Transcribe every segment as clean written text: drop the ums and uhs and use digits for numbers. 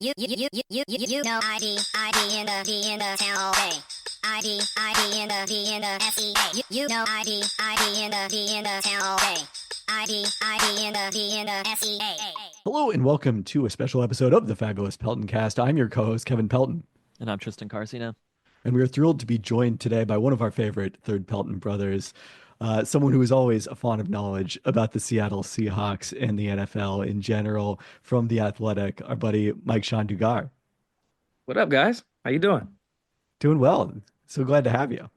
You know ID in the town all day. ID in the SEA. You know ID in the town all day. ID in the SEA. Hello and welcome to a special episode of the Fabulous Pelton Cast. I'm your co-host, Kevin Pelton. And I'm Tristan Carcino. And we're thrilled to be joined today by one of our favorite third Pelton brothers, someone who is always a font of knowledge about the Seattle Seahawks and the NFL in general from The Athletic, our buddy Mike-Shawn Dugar. What up, guys? How you doing? Doing well. So glad to have you.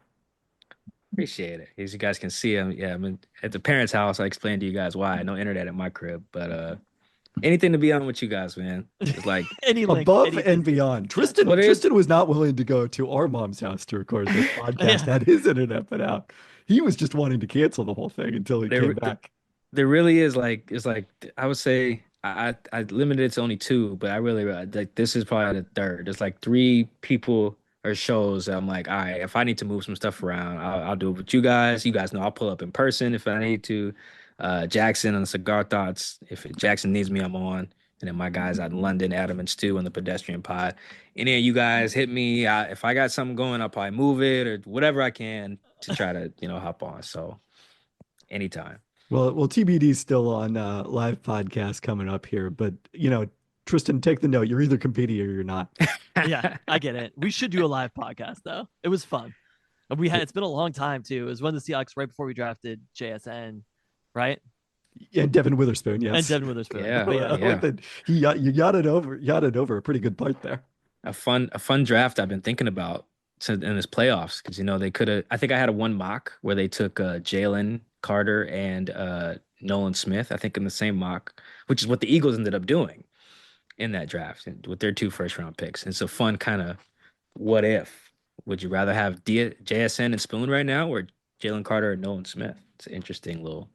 Appreciate it. As you guys can see, I'm at the parents' house. I explained to you guys why. No internet at my crib, but anything to be on with you guys, man. It's like above and beyond. Tristan was not willing to go to our mom's house to record this podcast. Had his internet put out. He was just wanting to cancel the whole thing until he came back. There really is it's like I would say I limited it to only two, but I really like this is probably the third. There's like three people or shows that I'm like, all right, if I need to move some stuff around, I'll do it with you guys. You guys know I'll pull up in person if I need to. Jackson on the Cigar Thoughts. If Jackson needs me, I'm on. And then my guys out in London, Adam and Stu on the Pedestrian Pod. And then you guys hit me. If I got something going, I'll probably move it or whatever I can to try to, hop on. So anytime. Well, TBD's still on live podcast coming up here, but Tristan, take the note. You're either competing or you're not. Yeah, I get it. We should do a live podcast though. It was fun. It's been a long time too. It was when the Seahawks right before we drafted JSN, right? Yeah, Devin Witherspoon, yes. And Devin Witherspoon. Yeah. You yachted over a pretty good part there. A fun draft I've been thinking about in this playoffs because they could have. I think I had a one mock where they took Jalen Carter and Nolan Smith. I think in the same mock, which is what the Eagles ended up doing in that draft with their 2 first-round picks. And it's a fun kind of what if. Would you rather have JSN and Spoon right now or Jalen Carter and Nolan Smith? It's an interesting little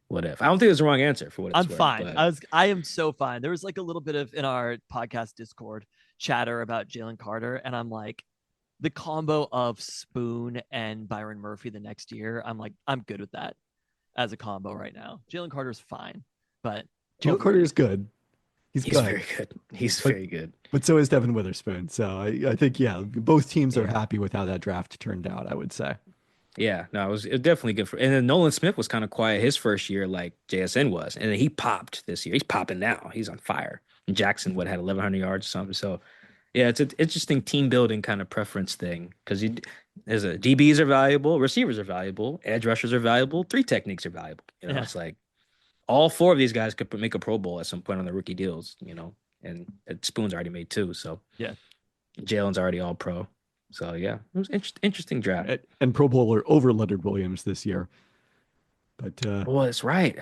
what if. I don't think it was the wrong answer for what it's I'm worth, fine. But... I am so fine. There was like a little bit of in our podcast Discord chatter about Jalen Carter, and I'm like, the combo of Spoon and Byron Murphy the next year, I'm good with that as a combo right now. Jalen Carter's fine, but Jalen Carter is good. He's good. Very good. He's very good. But so is Devin Witherspoon. So I think, both teams are happy with how that draft turned out, I would say. Yeah, no, it was definitely good and then Nolan Smith was kind of quiet his first year like JSN was. And then he popped this year. He's popping now. He's on fire. And Jackson had 1,100 yards or something. So yeah, it's an interesting team building kind of preference thing because DBs are valuable, receivers are valuable, edge rushers are valuable, 3 techniques are valuable. It's like all 4 of these guys could make a Pro Bowl at some point on the rookie deals, and Spoon's already made 2. So yeah, Jalen's already all pro. So yeah, it was interesting draft. And Pro Bowler over Leonard Williams this year. But well, that's right.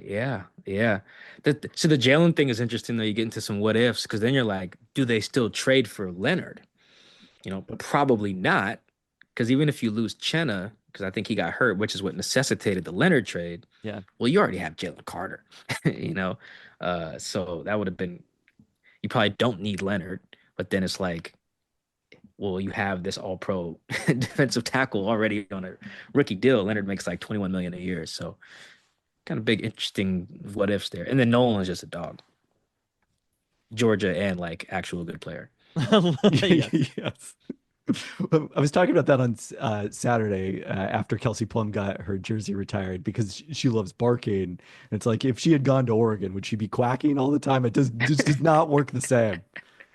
Yeah. So the Jalen thing is interesting though. You get into some what ifs because then you're like, do they still trade for Leonard? Probably not. Because even if you lose Chenna, because I think he got hurt, which is what necessitated the Leonard trade. Yeah. Well, you already have Jalen Carter, so that would have been. You probably don't need Leonard, but then it's like, well, you have this all-pro defensive tackle already on a rookie deal. Leonard makes like $21 million a year, so kind of big, interesting what ifs there. And then Nolan is just a dog. Georgia and like actual good player. Yes. I was talking about that on Saturday after Kelsey Plum got her jersey retired because she loves barking. And it's like if she had gone to Oregon, would she be quacking all the time? It just does not work the same.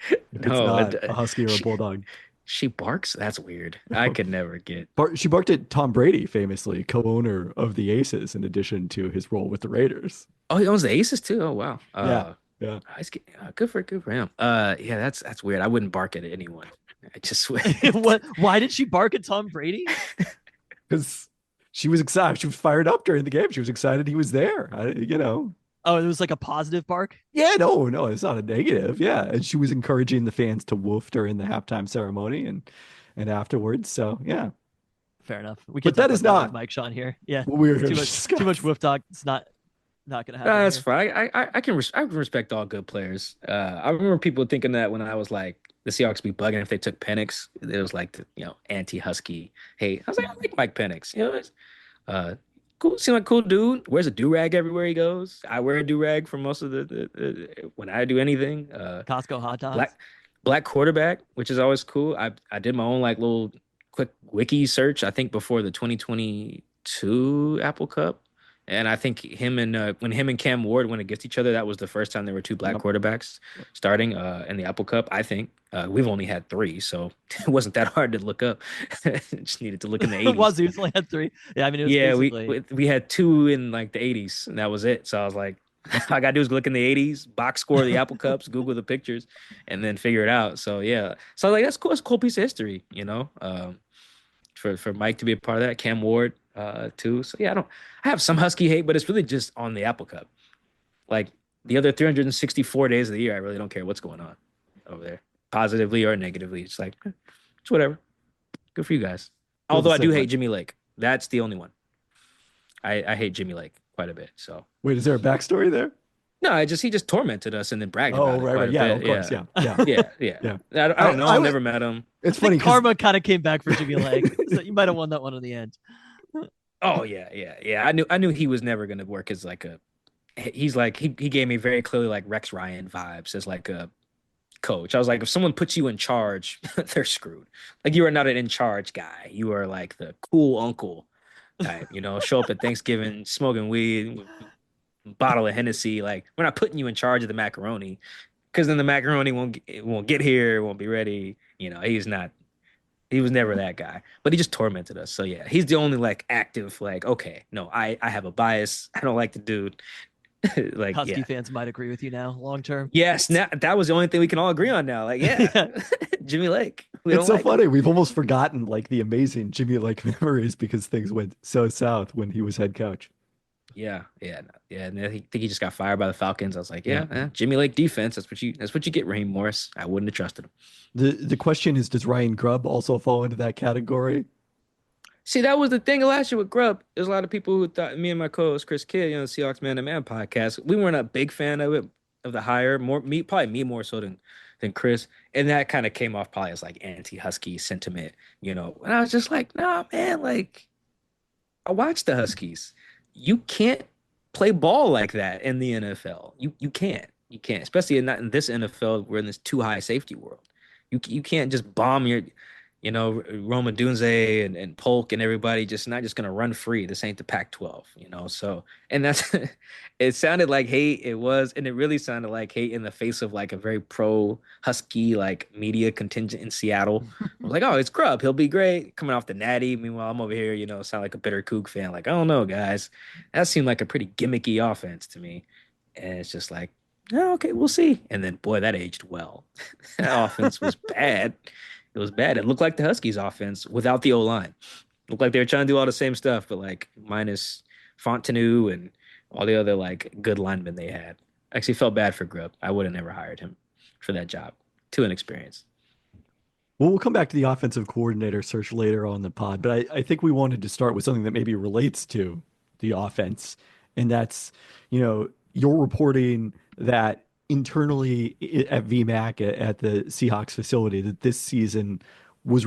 If it's not a husky or a bulldog. She barks? That's weird. I could never get. She barked at Tom Brady, famously co-owner of the Aces, in addition to his role with the Raiders. Oh, he owns the Aces too. Oh wow. Yeah. Good for him. Yeah, that's weird. I wouldn't bark at anyone. I just what? Why did she bark at Tom Brady? Because she was excited. She was fired up during the game. She was excited he was there. Oh, it was like a positive bark? Yeah, no, it's not a negative. Yeah, and she was encouraging the fans to woof during the halftime ceremony and afterwards. So yeah, fair enough. But that is not Mike-Shawn here. Yeah, we're too much woof talk. It's not gonna happen. That's fine. I can respect all good players. I remember people thinking that when I was like the Seahawks be bugging if they took Penix. It was like the, anti-Husky hate. I was like, I like Mike Penix. cool. Seemed like a cool dude. Wears a do-rag everywhere he goes. I wear a do-rag for most of the when I do anything. Costco hot dogs. Black quarterback, which is always cool. I did my own like little quick wiki search, I think before the 2022 Apple Cup. And I think when him and Cam Ward went against each other, that was the first time there were two black Yep. quarterbacks starting in the Apple Cup. I think we've only had three, so it wasn't that hard to look up. Just needed to look in the 80s. It was. We only had 3. Yeah, I mean, it was Yeah, basically. we had two in like the 80s, and that was it. So I was like, all I gotta do is look in the 80s, box score of the Apple Cups, Google the pictures, and then figure it out. So yeah, so like that's cool. It's a cool piece of history, you know. For Mike to be a part of that, Cam Ward, too. So yeah, I have some Husky hate, but it's really just on the Apple Cup. Like the other 364 days of the year, I really don't care what's going on over there, positively or negatively. It's like it's whatever. Good for you guys. Feel Although the I same do way. hate Jimmy Lake. That's the only one. I hate Jimmy Lake quite a bit. So Wait, is there a backstory there? no, he just tormented us and then bragged Oh, about it right, quite right. a Yeah, bit. of course. Yeah. Yeah. Yeah. Yeah. I don't know. I I've would- never met him. It's I funny think 'cause- karma kind of came back for Jimmy Lake. So you might have won that one in the end. Oh yeah. I knew he was never gonna work as like a. He's like he gave me very clearly like Rex Ryan vibes as like a coach. I was like, if someone puts you in charge, they're screwed. Like you are not an in charge guy. You are like the cool uncle type. You know, show up at Thanksgiving smoking weed, bottle of Hennessy. Like we're not putting you in charge of the macaroni because then the macaroni won't get here, won't be ready. You know, he's not. He was never that guy, but he just tormented us. So yeah, he's the only like active like okay, no, I have a bias. I don't like the dude. Like Husky yeah. fans might agree with you now, long term. Yes, now that was the only thing we can all agree on now. Like yeah, Yeah. Jimmy Lake. We It's don't so like him. funny. We've almost forgotten like the amazing Jimmy Lake memories because things went so south when he was head coach. Yeah. And I think he just got fired by the Falcons. I was like, Jimmy Lake defense. That's what you get, Raheem Morris. I wouldn't have trusted him. The question is, does Ryan Grubb also fall into that category? See, that was the thing last year with Grubb. There's a lot of people who thought me and my co-host Chris Kidd, the Seahawks Man to Man podcast, we weren't a big fan of it, of the hire. Probably me more so than Chris. And that kind of came off probably as like anti-Husky sentiment, And I was just like, nah, man, like I watched the Huskies. You can't play ball like that in the NFL. You can't. You can't, especially not in this NFL. We're in this too high safety world. You can't just bomb your, Roma Dunze and Polk and everybody not just gonna run free. This ain't the Pac-12, So and that's it sounded like hate. It was, and it really sounded like hate in the face of like a very pro Husky like media contingent in Seattle. I was like, oh, it's Grubb. He'll be great coming off the Natty. Meanwhile, I'm over here, sound like a bitter Coug fan. Like, I don't know, guys. That seemed like a pretty gimmicky offense to me. And it's just like, oh, okay, we'll see. And then, boy, that aged well. That offense was bad. It was bad. It looked like the Huskies' offense without the O-line. Looked like they were trying to do all the same stuff, but like minus Fontenot and all the other like good linemen they had. Actually felt bad for Grubb. I would have never hired him for that job. Too inexperienced. Well, we'll come back to the offensive coordinator search later on the pod, but I think we wanted to start with something that maybe relates to the offense. And that's, you're reporting that internally at VMAC at the Seahawks facility that this season would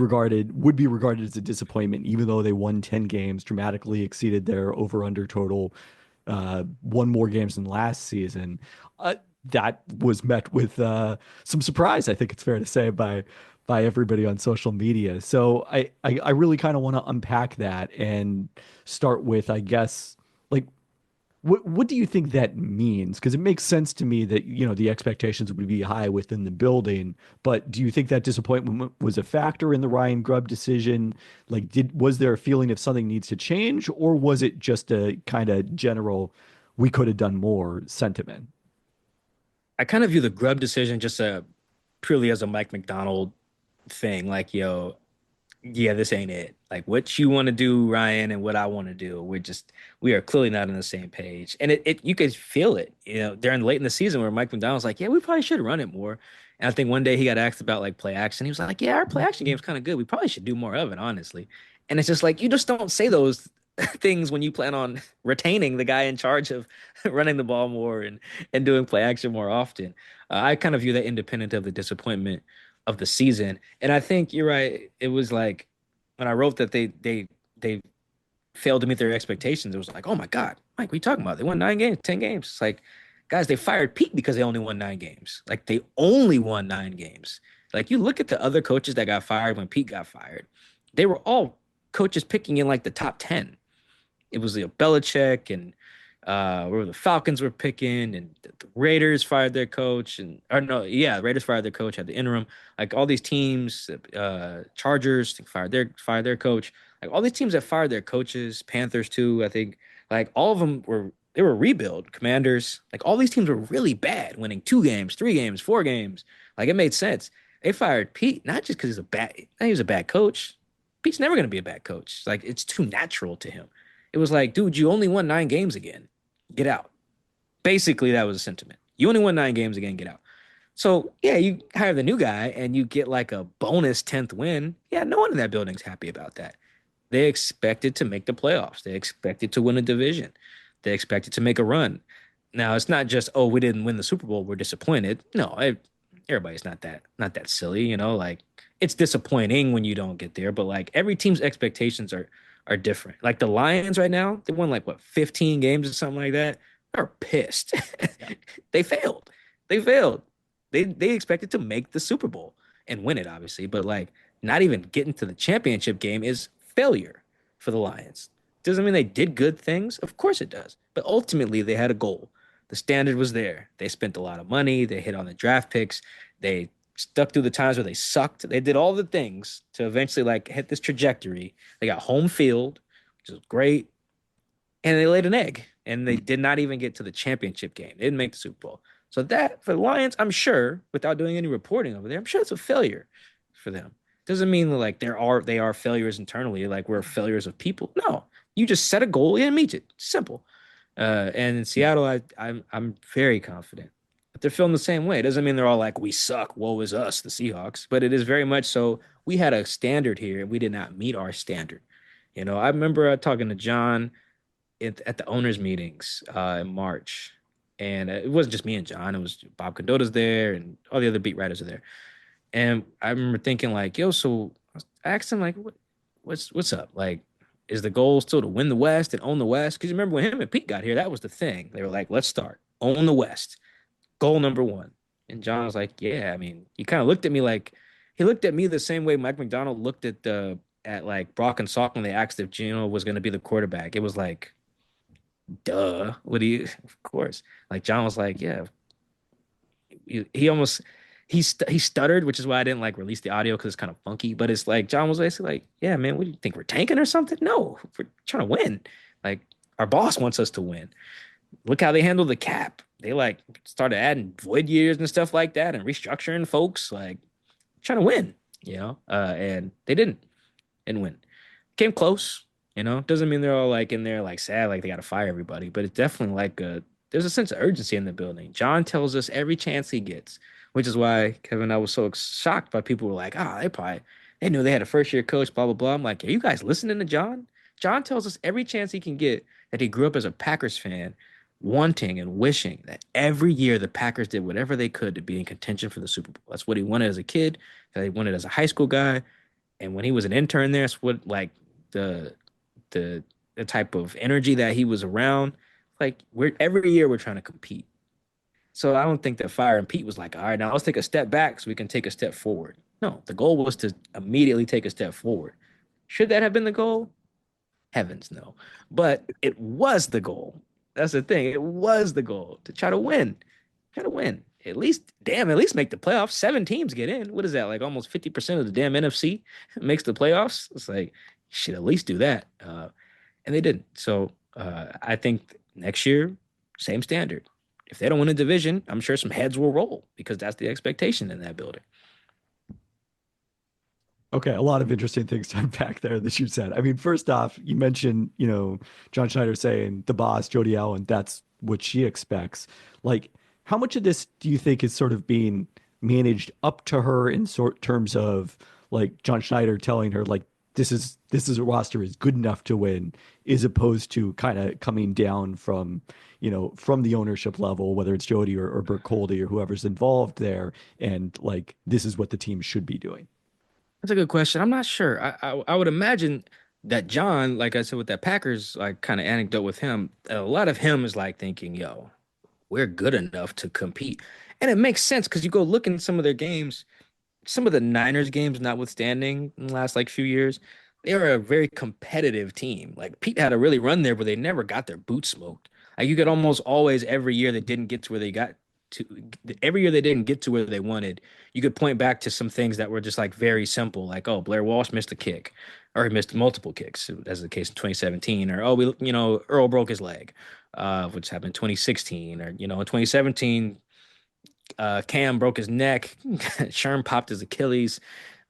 be regarded as a disappointment, even though they won 10 games, dramatically exceeded their over-under total, won more games than last season. That was met with some surprise, I think it's fair to say, by everybody on social media. So I really kind of want to unpack that and start with, I guess, like, what do you think that means? Because it makes sense to me that, the expectations would be high within the building, but do you think that disappointment was a factor in the Ryan Grubb decision? Like, was there a feeling if something needs to change, or was it just a kind of general, we could have done more sentiment? I kind of view the Grubb decision just purely as a Mike McDonald thing. Like, this ain't it. Like what you want to do, Ryan, and what I want to do. We are clearly not on the same page. And you could feel it, during late in the season where Mike McDonald's like, yeah, we probably should run it more. And I think one day he got asked about like play action. He was like, yeah, our play action game's kind of good. We probably should do more of it, honestly. And it's just like, you just don't say those things when you plan on retaining the guy in charge of running the ball more and doing play action more often. I kind of view that independent of the disappointment of the season. And I think you're right. It was like when I wrote that they failed to meet their expectations, it was like, oh my God, Mike, what are you talking about? They won 9 games, 10 games. It's like, guys, they fired Pete because they only won 9 games. Like they only won 9 games. Like you look at the other coaches that got fired when Pete got fired, they were all coaches picking in like the top 10. It was Belichick and where the Falcons were picking, and the Raiders fired their coach, and or no, yeah, the Raiders fired their coach at the interim. Like all these teams, Chargers fired their coach. Like all these teams that fired their coaches, Panthers too, I think. Like all of them were rebuild. Commanders, like all these teams were really bad, winning 2 games, 3 games, 4 games. Like it made sense. They fired Pete not just because he was a bad coach. Pete's never going to be a bad coach. Like it's too natural to him. It was like, dude, you only won 9 games again. Get out. Basically, that was a sentiment. You only won 9 games again. Get out. So yeah, you hire the new guy and you get like a bonus 10th win. Yeah, no one in that building's happy about that. They expected to make the playoffs. They expected to win a division. They expected to make a run. Now it's not just, oh, we didn't win the Super Bowl, we're disappointed. No, everybody's not that silly, like it's disappointing when you don't get there, but like every team's expectations are different. Like the Lions right now, they won like what 15 games or something like that. They're pissed. They failed. They failed. They expected to make the Super Bowl and win it, obviously, but like not even getting to the championship game is failure for the Lions. Doesn't mean they did good things. Of course it does. But ultimately they had a goal. The standard was there. They spent a lot of money. They hit on the draft picks. They stuck through the times where they sucked. They did all the things to eventually like hit this trajectory. They got home field, which is great. And they laid an egg. And they did not even get to the championship game. They didn't make the Super Bowl. So that for the Lions, I'm sure, without doing any reporting over there, I'm sure it's a failure for them. Doesn't mean that like they are failures internally, like we're failures of people. No, you just set a goal and meet it. Simple. And in Seattle, I'm very confident. But they're feeling the same way. It doesn't mean they're all like, we suck, woe is us, the Seahawks. But it is very much so. We had a standard here, and we did not meet our standard. I remember talking to John at the owners' meetings in March. And it wasn't just me and John. It was Bob Condotta's there, and all the other beat writers are there. And I remember thinking like, yo, so I asked him like, what's up? Like, is the goal still to win the West and own the West? Because you remember when him and Pete got here, that was the thing. They were like, let's start. Own the West. Goal number one. And John was like, yeah, I mean, he kind of looked at me like, he looked at me the same way Mike McDonald looked at like Brock and Salk when they asked if Gino was going to be the quarterback. It was like, duh. Of course. Like John was like, yeah. He stuttered, which is why I didn't like release the audio because it's kind of funky. But it's like John was basically like, "Yeah, man, what do you think we're tanking or something? No, we're trying to win. Like our boss wants us to win. Look how they handle the cap. They like started adding void years and stuff like that and restructuring folks. Like trying to win, and they didn't win. Came close, Doesn't mean they're all like in there like sad, like they got to fire everybody. But it's definitely like there's a sense of urgency in the building. John tells us every chance he gets. Which is why, Kevin, I was so shocked by people who were like, they knew they had a first-year coach, blah, blah, blah. I'm like, are you guys listening to John? John tells us every chance he can get that he grew up as a Packers fan, wanting and wishing that every year the Packers did whatever they could to be in contention for the Super Bowl. That's what he wanted as a kid, that he wanted as a high school guy. And when he was an intern there, it's what, like, the type of energy that he was around. Like, every year we're trying to compete. So I don't think that Fire and Pete was like, all right, now let's take a step back so we can take a step forward. No, the goal was to immediately take a step forward. Should that have been the goal? Heavens no. But it was the goal. That's the thing. It was the goal to try to win. Try to win. At least make the playoffs. 7 teams get in. What is that? Like almost 50% of the damn NFC makes the playoffs. It's like, you should at least do that. And they didn't. So I think next year, same standard. If they don't win a division, I'm sure some heads will roll because that's the expectation in that building. Okay, a lot of interesting things to unpack there that you said. I mean, first off, you mentioned, John Schneider saying the boss, Jody Allen, that's what she expects. Like, how much of this do you think is sort of being managed up to her in terms of like John Schneider telling her like this is a roster is good enough to win, as opposed to kind of coming down from from the ownership level, whether it's Jody or Burt Coldy or whoever's involved there, and like this is what the team should be doing? That's a good question. I'm not sure. I would imagine that John, like I said, with that Packers like kind of anecdote with him, a lot of him is like thinking, yo, we're good enough to compete. And it makes sense because you go look in some of their games, some of the Niners games notwithstanding in the last like few years, they are a very competitive team. Like Pete had a really run there, but they never got their boots smoked. Like you could almost always every year they didn't get to where they got to every year they didn't get to where they wanted. You could point back to some things that were just like very simple, like oh Blair Walsh missed a kick, or he missed multiple kicks, as the case in 2017, or oh we Earl broke his leg, which happened in 2016, or in 2017 Cam broke his neck. Sherm popped his Achilles.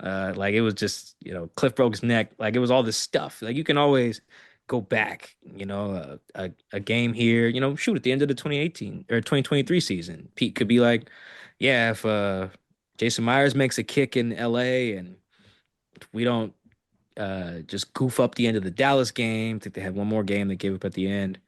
Like it was just, Cliff broke his neck. Like it was all this stuff. Like you can always go back, a game here, shoot at the end of the 2018 or 2023 season. Pete could be like, yeah, if Jason Myers makes a kick in LA and we don't just goof up the end of the Dallas game. I think they had one more game they gave up at the end.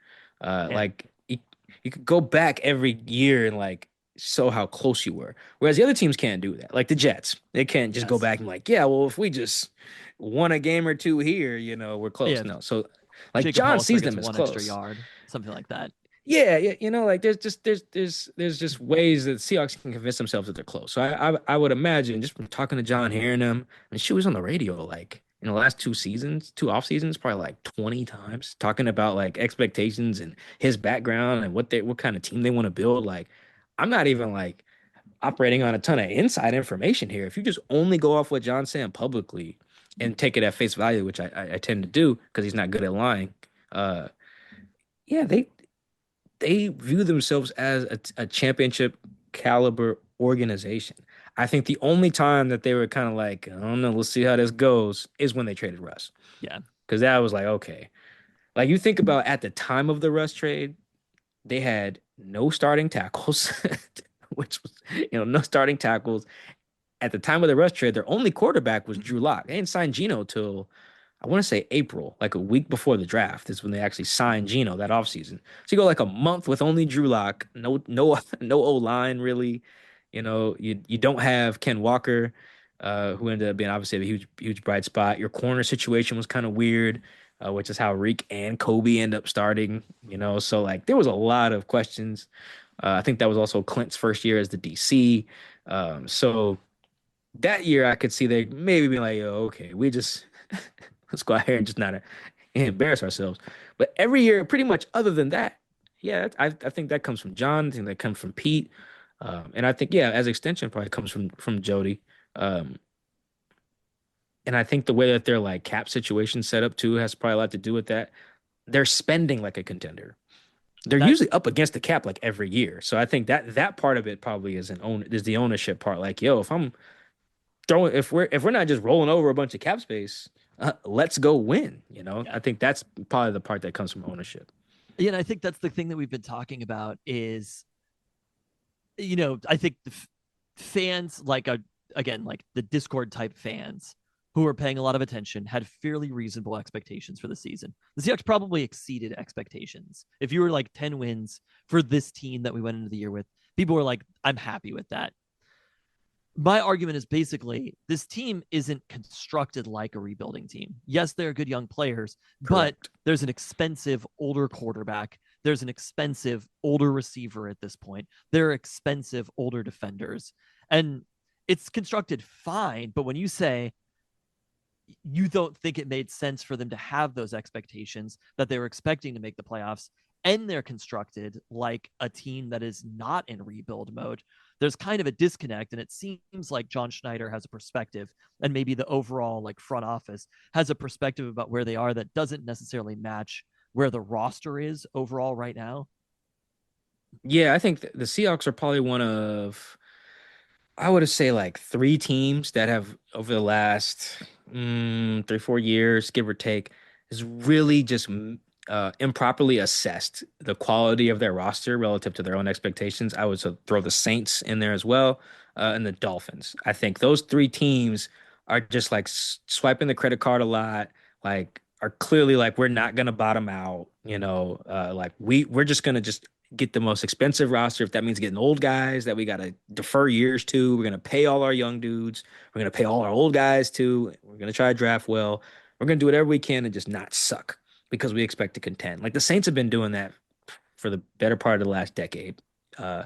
Yeah. Like you could go back every year and like show how close you were. Whereas the other teams can't do that. Like the Jets, they can't just go Yes. back and like, yeah, well, if we just won a game or two here, we're close. Yeah. No, so like Jacob John Hollister sees gets them as one extra close. yard, something like that. Yeah, yeah, like there's just ways that Seahawks can convince themselves that they're close. So I would imagine just from talking to John, hearing him, and she was on the radio like in the last two off seasons, probably like 20 times, talking about like expectations and his background and what kind of team they want to build. Like, I'm not even like operating on a ton of inside information here. If you just only go off what John's saying publicly and take it at face value, which I tend to do because he's not good at lying. Yeah, they view themselves as a championship caliber organization. I think the only time that they were kind of like, I don't know, let's see how this goes, is when they traded Russ. Yeah. Because that was like, okay. Like you think about at the time of the Russ trade, they had no starting tackles, which was, no starting tackles. At the time of the Russ trade, their only quarterback was Drew Lock. They didn't sign Geno till I want to say April, like a week before the draft is when they actually signed Geno that offseason. So you go like a month with only Drew Lock, no O line really. You don't have Ken Walker, who ended up being obviously a huge bright spot. Your corner situation was kind of weird, which is how Reek and Kobe end up starting. So like there was a lot of questions. I think that was also Clint's first year as the DC. So that year I could see they maybe being like, oh, okay, we just let's go out here and just not embarrass ourselves. But every year, pretty much other than that, yeah, I think that comes from John. I think that comes from Pete. And I think, yeah, as extension probably comes from Jody. Um, and I think the way that their like cap situation set up too has probably a lot to do with that. They're spending like a contender. They're That usually up against the cap like every year. So I think that part of it probably is the ownership part. Like, yo, if we're not just rolling over a bunch of cap space, let's go win. Yeah. I think that's probably the part that comes from ownership. Yeah, and I think that's the thing that we've been talking about is, I think the fans like the Discord type fans who are paying a lot of attention had fairly reasonable expectations for the season. The Seahawks probably exceeded expectations. If you were like 10 wins for this team that we went into the year with, people were like, I'm happy with that. My argument is basically this team isn't constructed like a rebuilding team. Yes, they're good young players, Correct. but there's an expensive older quarterback. There's an expensive older receiver at this point. There are expensive older defenders. And it's constructed fine. But when you say you don't think it made sense for them to have those expectations, that they were expecting to make the playoffs, and they're constructed like a team that is not in rebuild mode, there's kind of a disconnect. And it seems like John Schneider has a perspective, and maybe the overall like front office has a perspective about where they are that doesn't necessarily match where the roster is overall right now. Yeah, I think the Seahawks are probably one of, I would say like three teams that have over the last 3-4 years, give or take, has really just improperly assessed the quality of their roster relative to their own expectations. I would throw the Saints in there as well, and the Dolphins. I think those three teams are just like swiping the credit card a lot, like are clearly like we're not gonna bottom out, like we're just gonna just get the most expensive roster. If that means getting old guys that we got to defer years to, we're going to pay all our young dudes. We're going to pay all our old guys too. We're going to try to draft well. We're gonna do whatever we can and just not suck because we expect to contend. Like the Saints have been doing that for the better part of the last decade. Uh,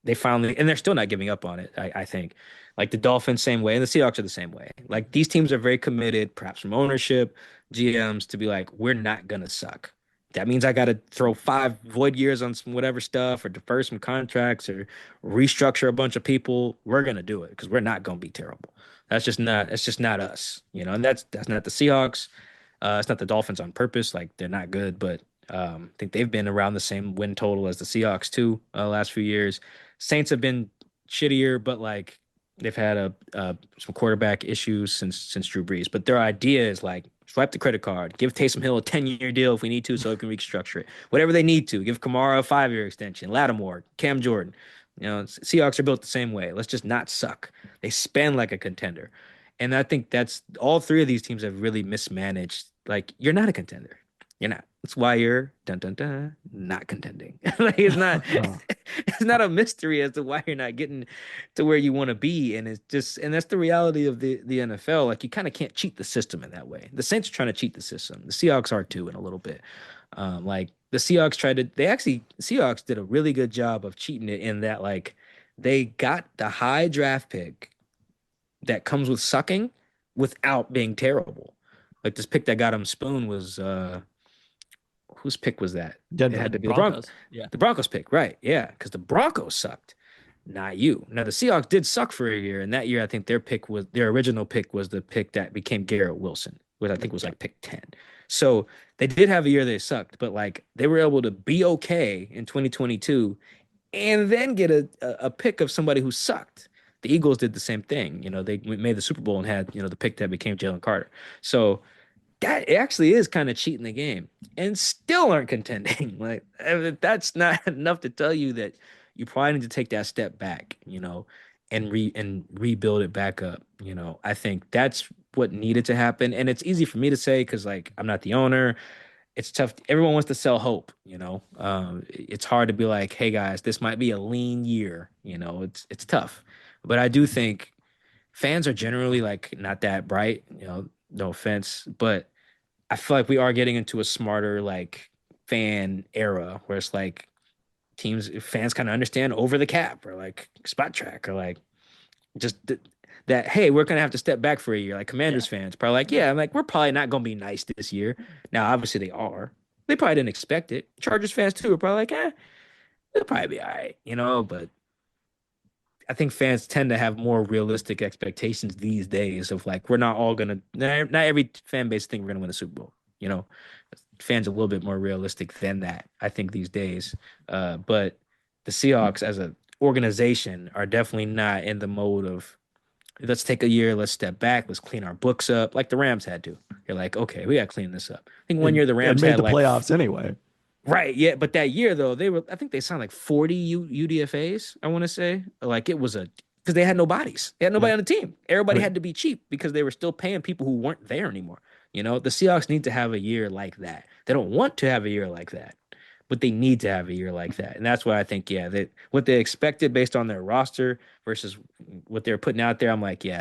they finally, and they're still not giving up on it. I think, like the Dolphins, same way, and the Seahawks are the same way. Like these teams are very committed, perhaps from ownership, GMs, to be like, we're not gonna suck. That means I got to throw 5 void years on some whatever stuff, or defer some contracts, or restructure a bunch of people. We're gonna do it because we're not gonna be terrible. That's just not. It's just not us, And that's not the Seahawks. It's not the Dolphins on purpose. Like they're not good, but I think they've been around the same win total as the Seahawks too, last few years. Saints have been shittier, but like they've had some quarterback issues since Drew Brees. But their idea is like swipe the credit card, give Taysom Hill a 10-year deal if we need to, so we can restructure it. Whatever they need to, give Kamara a 5-year extension, Lattimore, Cam Jordan. Seahawks are built the same way. Let's just not suck. They spend like a contender. And I think that's all three of these teams have really mismanaged. Like, you're not a contender. You're not. That's why you're dun dun dun not contending. Like it's not it's not a mystery as to why you're not getting to where you want to be. And it's just and that's the reality of the NFL. Like you kind of can't cheat the system in that way. The Saints are trying to cheat the system. The Seahawks are too in a little bit. Like the Seahawks Seahawks did a really good job of cheating it in that like they got the high draft pick that comes with sucking without being terrible. Like this pick that got him Spoon was whose pick was that? Denver. It had to be Broncos. Yeah. the Broncos pick, right? Yeah, because the Broncos sucked, not you. Now the Seahawks did suck for a year, and that year I think their original pick was the pick that became Garrett Wilson, which I think was like pick 10. So they did have a year they sucked, but like they were able to be okay in 2022 and then get a pick of somebody who sucked. The Eagles did the same thing. They made the Super Bowl and had, the pick that became Jalen Carter. So that actually is kind of cheating the game and still aren't contending. Like that's not enough to tell you that you probably need to take that step back, and rebuild it back up. I think that's what needed to happen. And it's easy for me to say because like I'm not the owner. It's tough. Everyone wants to sell hope, It's hard to be like, hey guys, this might be a lean year. It's tough. But I do think fans are generally like not that bright, no offense, but I feel like we are getting into a smarter like fan era where it's like fans kind of understand over the cap or like spot track or like just that, hey, we're gonna have to step back for a year. Like Commanders fans probably like, yeah, I'm like, we're probably not gonna be nice this year. Now, obviously they are. They probably didn't expect it. Chargers fans too are probably like, they'll probably be all right, but I think fans tend to have more realistic expectations these days of like, we're not all gonna not every fan base think we're gonna win the Super Bowl, Fans are a little bit more realistic than that, I think, these days. But the Seahawks as an organization are definitely not in the mode of let's take a year, let's step back, let's clean our books up, like the Rams had to. You're like, okay, we gotta clean this up. I think one year the Rams made had the like playoffs anyway. right, yeah, but that year though, I think they signed like 40 UDFAs, I want to say. Like it was because they had no bodies. They had nobody on the team. Everybody had to be cheap because they were still paying people who weren't there anymore. The Seahawks need to have a year like that. They don't want to have a year like that, but they need to have a year like that. And that's why I think, that what they expected based on their roster versus what they're putting out there, I'm like, you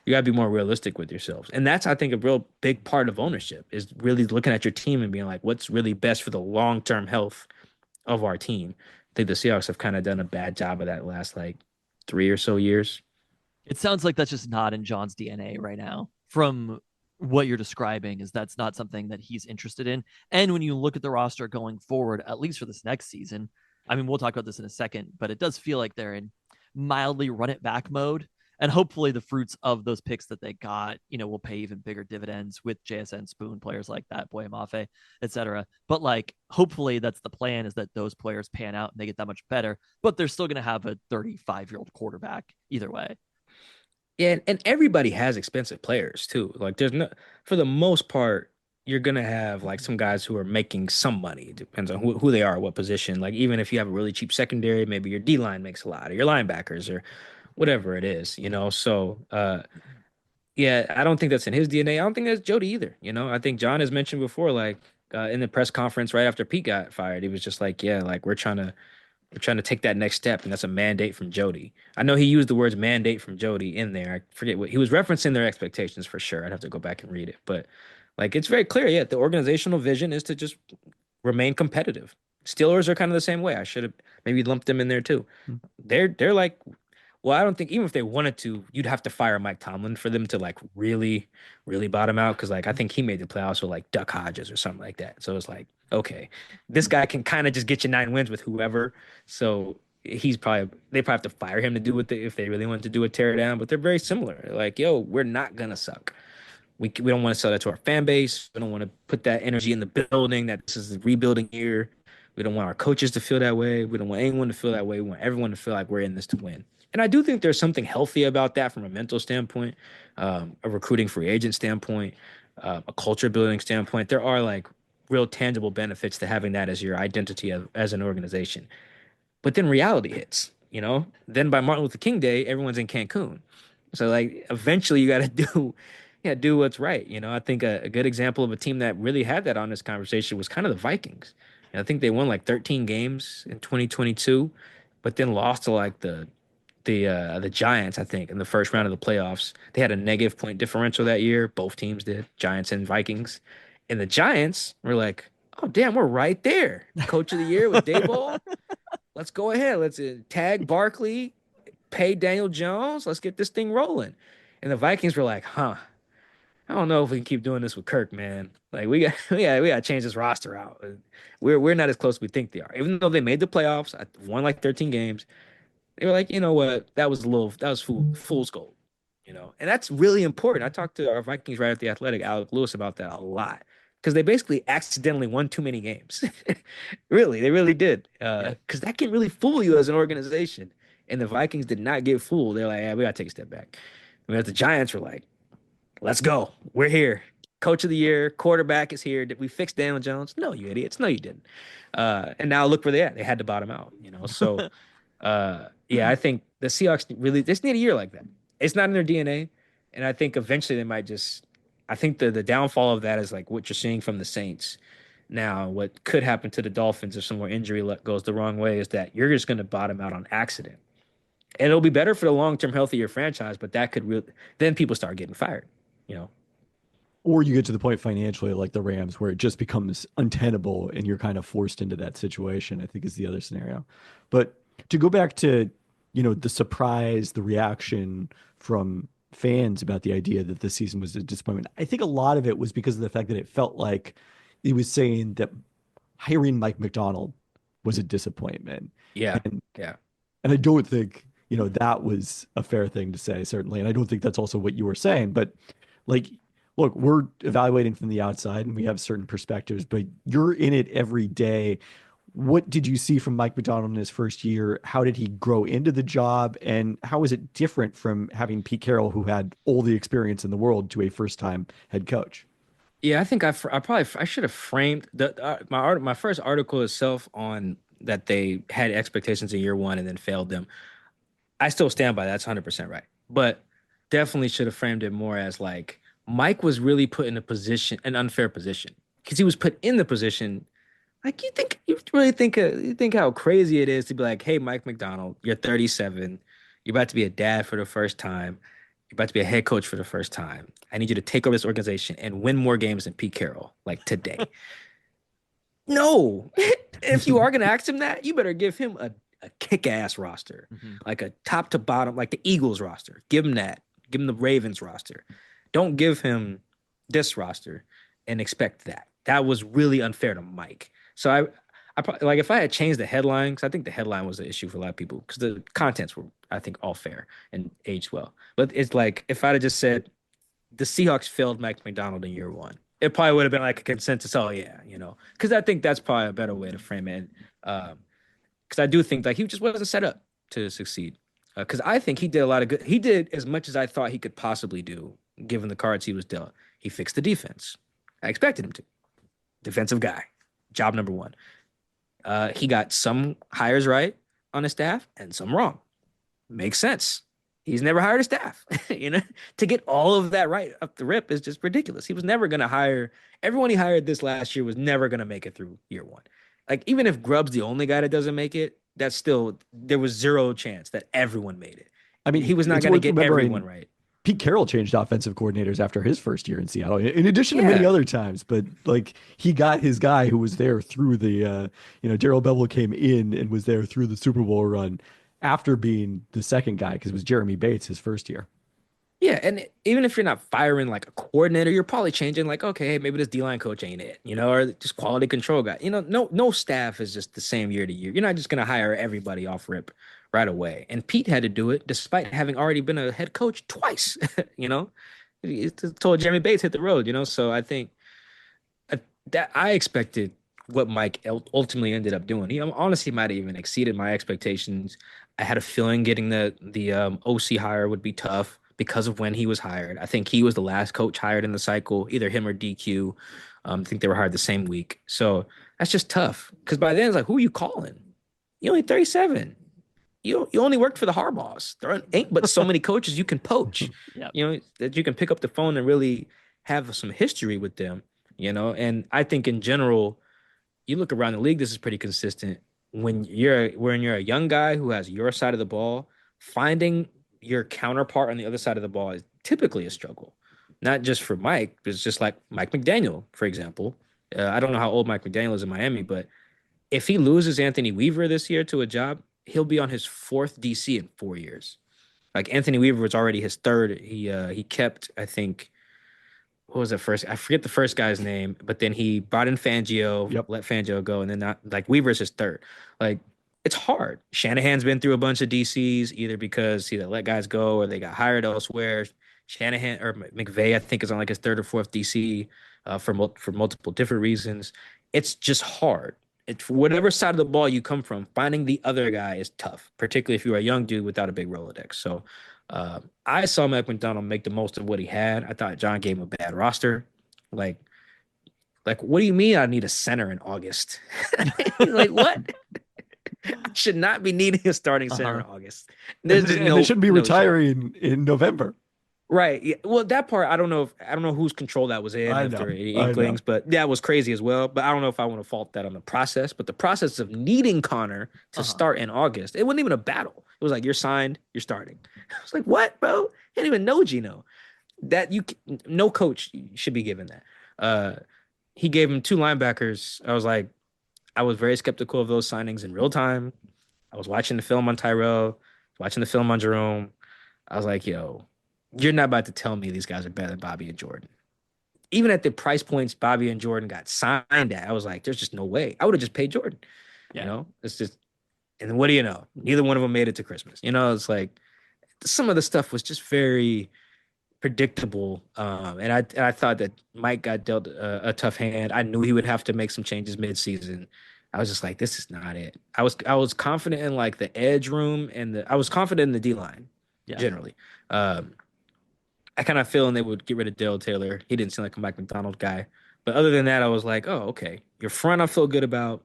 gotta be more realistic with yourselves. And that's, I think, a real big part of ownership is really looking at your team and being like, what's really best for the long-term health of our team. I think the Seahawks have kind of done a bad job of that last like 3 or so years. It sounds like that's just not in John's DNA right now. From what you're describing, is that's not something that he's interested in. And when you look at the roster going forward, at least for this next season, I mean, we'll talk about this in a second, but it does feel like they're in mildly run it back mode. And hopefully the fruits of those picks that they got, will pay even bigger dividends with JSN, Spoon, players like that, Boye Mafe, etc. But like, hopefully that's the plan, is that those players pan out and they get that much better, but they're still going to have a 35-year-old quarterback either way. Yeah, and everybody has expensive players too. Like for the most part, you're gonna have like some guys who are making some money. It depends on who they are, what position. Like even if you have a really cheap secondary, maybe your D line makes a lot, or your linebackers, or whatever it is, So yeah, I don't think that's in his DNA. I don't think that's Jody either. I think John has mentioned before, like in the press conference right after Pete got fired, he was just like, yeah, like we're trying to We're trying to take that next step, and that's a mandate from Jody. I know he used the words mandate from Jody in there. I forget what he was referencing their expectations for sure. I'd have to go back and read it. But like it's very clear, yeah, the organizational vision is to just remain competitive. Steelers are kind of the same way. I should have maybe lumped them in there too. They're like, well, I don't think even if they wanted to, you'd have to fire Mike Tomlin for them to like really, really bottom out. Cause like I think he made the playoffs with like Duck Hodges or something like that. So it's like, okay, this guy can kind of just get you 9 wins with whoever. So they probably have to fire him to do what if they really wanted to do a tear down, but they're very similar. Like, yo, we're not gonna suck. We don't want to sell that to our fan base. We don't want to put that energy in the building that this is the rebuilding year. We don't want our coaches to feel that way. We don't want anyone to feel that way. We want everyone to feel like we're in this to win. And I do think there's something healthy about that from a mental standpoint, a recruiting free agent standpoint, a culture building standpoint. There are like real tangible benefits to having that as your identity as an organization. But then reality hits, you know? Then by Martin Luther King Day, everyone's in Cancun. So like eventually you got to do what's right. You know, I think a good example of a team that really had that on this conversation was kind of the Vikings. And I think they won like 13 games in 2022, but then lost to like the Giants, I think, in the first round of the playoffs. They had a negative point differential that year. Both teams did, Giants and Vikings. And the Giants were like, oh, damn, we're right there. Coach of the year with Daboll. Let's go ahead. Let's tag Barkley, pay Daniel Jones. Let's get this thing rolling. And the Vikings were like, huh, I don't know if we can keep doing this with Kirk, man. Like we got to change this roster out. We're not as close as we think they are. Even though they made the playoffs, won like 13 games, they were like, you know what? That was fool's gold, you know. And that's really important. I talked to our Vikings right at the Athletic, Alec Lewis, about that a lot because they basically accidentally won too many games. Really, they really did. Because that can really fool you as an organization. And the Vikings did not get fooled. They're like, yeah, we got to take a step back. Whereas the Giants were like, let's go. We're here. Coach of the year, quarterback is here. Did we fix Daniel Jones? No, you idiots. No, you didn't. And now look where they're at. They had to bottom out, you know. So, yeah, I think the Seahawks really just need a year like that. It's not in their DNA. And I think eventually they might just – I think the downfall of that is like what you're seeing from the Saints. Now, what could happen to the Dolphins if some more injury goes the wrong way is that you're just going to bottom out on accident. And it'll be better for the long-term health of your franchise, but that could really – then people start getting fired. You know, or you get to the point financially like the Rams where it just becomes untenable and you're kind of forced into that situation, I think is the other scenario. But to go back to, you know, the surprise, the reaction from fans about the idea that this season was a disappointment, I think a lot of it was because of the fact that it felt like he was saying that hiring Mike Macdonald was a disappointment. Yeah. And I don't think, you know, that was a fair thing to say, certainly. And I don't think that's also what you were saying, but like, look, we're evaluating from the outside and we have certain perspectives, but you're in it every day. What did you see from Mike Macdonald in his first year? How did he grow into the job? And how is it different from having Pete Carroll, who had all the experience in the world, to a first-time head coach? Yeah, I think I should have framed my first article itself on that they had expectations in year one and then failed them. I still stand by that. That's 100% right. But definitely should have framed it more as like Mike was really put in an unfair position, because he was put in the position. Like you think how crazy it is to be like, hey, Mike Macdonald, you're 37. You're about to be a dad for the first time. You're about to be a head coach for the first time. I need you to take over this organization and win more games than Pete Carroll, like today. No. If you are going to ask him that, you better give him a kick-ass roster, like a top to bottom, like the Eagles roster. Give him that. Give him the Ravens roster. Don't give him this roster and expect that. That was really unfair to Mike. So I probably, like, if I had changed the headline, because I think the headline was the issue for a lot of people, because the contents were, I think, all fair and aged well. But it's like, if I'd have just said the Seahawks failed Mike Macdonald in year one, it probably would have been like a consensus. Oh yeah, you know, because I think that's probably a better way to frame it. Because I do think like he just wasn't set up to succeed. Because I think he did a lot of good. He did as much as I thought he could possibly do, given the cards he was dealt. He fixed the defense. I expected him to. Defensive guy, job number one. He got some hires right on his staff and some wrong. Makes sense. He's never hired a staff. You know, to get all of that right up the rip is just ridiculous. He was never going to hire. Everyone he hired this last year was never going to make it through year one. Like, even if Grubb's the only guy that doesn't make it, that's still there was zero chance that everyone made it. I He mean, was not it's going to worth get everyone remembering right. Pete Carroll changed offensive coordinators after his first year in Seattle, in addition to many Yeah. other times. But like he got his guy who was there through the, Darrell Bevell came in and was there through the Super Bowl run after being the second guy because it was Jeremy Bates his first year. Yeah, and even if you're not firing like a coordinator, you're probably changing like, okay, hey, maybe this D-line coach ain't it, or just quality control guy. No staff is just the same year to year. You're not just gonna hire everybody off rip right away. And Pete had to do it despite having already been a head coach twice. He told Jeremy Bates hit the road. So I think uh, that I expected what Mike ultimately ended up doing. He honestly might have even exceeded my expectations. I had a feeling getting the OC hire would be tough because of when he was hired. I think he was the last coach hired in the cycle, either him or DQ. I think they were hired the same week. So that's just tough because by then it's like, who are you calling? You're only 37. You only worked for the Harbaughs. There ain't but so many coaches you can poach, Yeah. that you can pick up the phone and really have some history with them, And I think in general, you look around the league, this is pretty consistent. When you're a young guy who has your side of the ball, finding your counterpart on the other side of the ball is typically a struggle. Not just for Mike, but it's just like Mike McDaniel, for example. I don't know how old Mike McDaniel is in Miami, but if he loses Anthony Weaver this year to a job, he'll be on his fourth DC in 4 years. Like Anthony Weaver was already his third. He kept, I think, what was the first? I forget the first guy's name, but then he brought in Fangio, Yep. let Fangio go, and then not like Weaver's his third. Like it's hard. Shanahan's been through a bunch of DCs either because he let guys go or they got hired elsewhere. Shanahan or McVay, I think, is on like his third or fourth DC for multiple different reasons. It's just hard. It's whatever side of the ball you come from, finding the other guy is tough, particularly if you're a young dude without a big Rolodex. So I saw Mike McDonald make the most of what he had. I thought John gave him a bad roster. Like, what do you mean I need a center in August? Like, what? I should not be needing a starting center in August. There's just And they shouldn't be no shot. retiring in November. Right. Yeah. Well, that part I don't know whose control that was in I after know. Inklings, but that was crazy as well. But I don't know if I want to fault that on the process. But the process of needing Connor to start in August, it wasn't even a battle. It was like you're signed, you're starting. I was like, what, bro? I didn't even know Gino. No coach should be given that. He gave him two linebackers. I was very skeptical of those signings in real time. I was watching the film on Tyrell, watching the film on Jerome. I was like, yo, you're not about to tell me these guys are better than Bobby and Jordan. Even at the price points Bobby and Jordan got signed at, I was like, there's just no way. I would have just paid Jordan. Yeah. It's just, and what do you know? Neither one of them made it to Christmas. It's like some of the stuff was just very predictable. And I thought that Mike got dealt a tough hand. I knew he would have to make some changes mid-season. I was just like, this is not it. I was confident in like the edge room and I was confident in the D line generally. I kind of feeling they would get rid of Dale Taylor. He didn't seem like a Mike McDonald guy. But other than that, I was like, oh, okay. Your front I feel good about.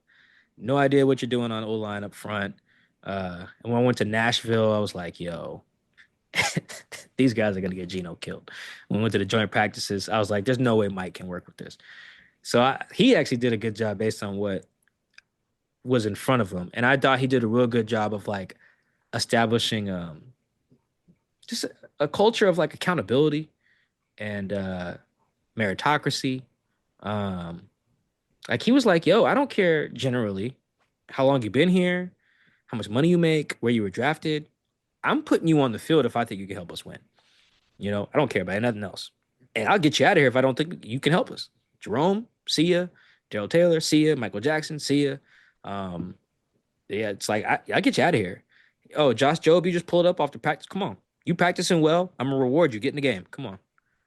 No idea what you're doing on O-line up front. And when I went to Nashville, I was like, yo, these guys are going to get Gino killed. When we went to the joint practices, I was like, there's no way Mike can work with this. So he actually did a good job based on what was in front of him. And I thought he did a real good job of like establishing just a culture of like accountability and meritocracy. Like he was like, yo, I don't care generally how long you've been here, how much money you make, where you were drafted. I'm putting you on the field if I think you can help us win. I don't care about nothing else. And I'll get you out of here if I don't think you can help us. Jerome, see ya. Daryl Taylor, see ya. Michael Jackson, see ya. Yeah, it's like, I get you out of here. Oh, Josh Jobe, you just pulled up off the practice. Come on. You practicing well. I'm going to reward you. Get in the game. Come on.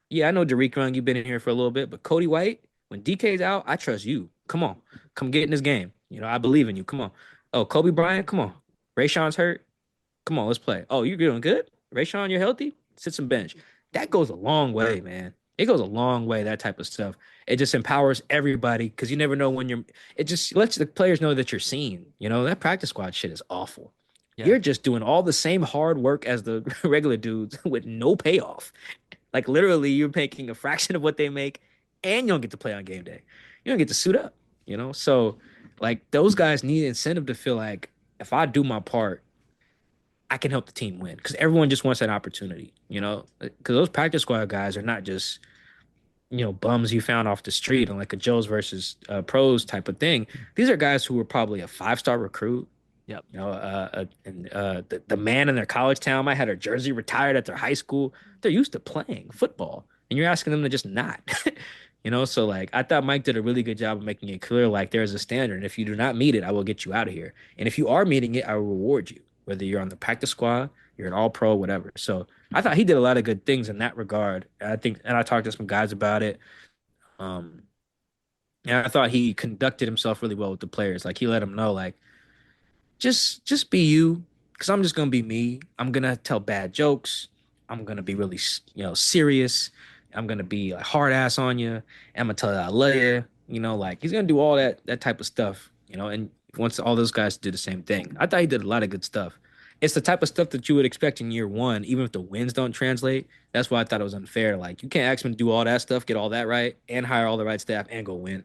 Yeah, I know Derek Young, you've been in here for a little bit, but Cody White, when DK's out, I trust you. Come on. Come get in this game. I believe in you. Come on. Oh, Kobe Bryant, come on. Rayshon's hurt. Come on, let's play. Oh, you're doing good? Rayshon, you're healthy? Sit some bench. That goes a long way, man. It goes a long way, that type of stuff. It just empowers everybody because you never know when it just lets the players know that you're seen. That practice squad shit is awful. Yeah. You're just doing all the same hard work as the regular dudes with no payoff. Like literally you're making a fraction of what they make and you don't get to play on game day. You don't get to suit up, So like those guys need incentive to feel like if I do my part, I can help the team win because everyone just wants that opportunity, you know, because those practice squad guys are not just, you know, bums you found off the street on like a Joe's versus pros type of thing. These are guys who were probably a 5-star recruit. Yep. You know, the man in their college town might had their jersey retired at their high school. They're used to playing football, and you're asking them to just not. You know, so like I thought Mike did a really good job of making it clear like there's a standard. And if you do not meet it, I will get you out of here. And if you are meeting it, I will reward you, whether you're on the practice squad, you're an all pro, whatever. So I thought he did a lot of good things in that regard. I think, and I talked to some guys about it. Um, and I thought he conducted himself really well with the players. Like he let them know, like, just be you, because I'm just gonna be me. I'm gonna tell bad jokes. I'm gonna be really, you know, serious. I'm gonna be a hard ass on you. I'm gonna tell you I love you. You know, like he's gonna do all that type of stuff. You know, and once all those guys did the same thing, I thought he did a lot of good stuff. It's the type of stuff that you would expect in year one, even if the wins don't translate. That's why I thought it was unfair. Like you can't ask him to do all that stuff, get all that right, and hire all the right staff and go win.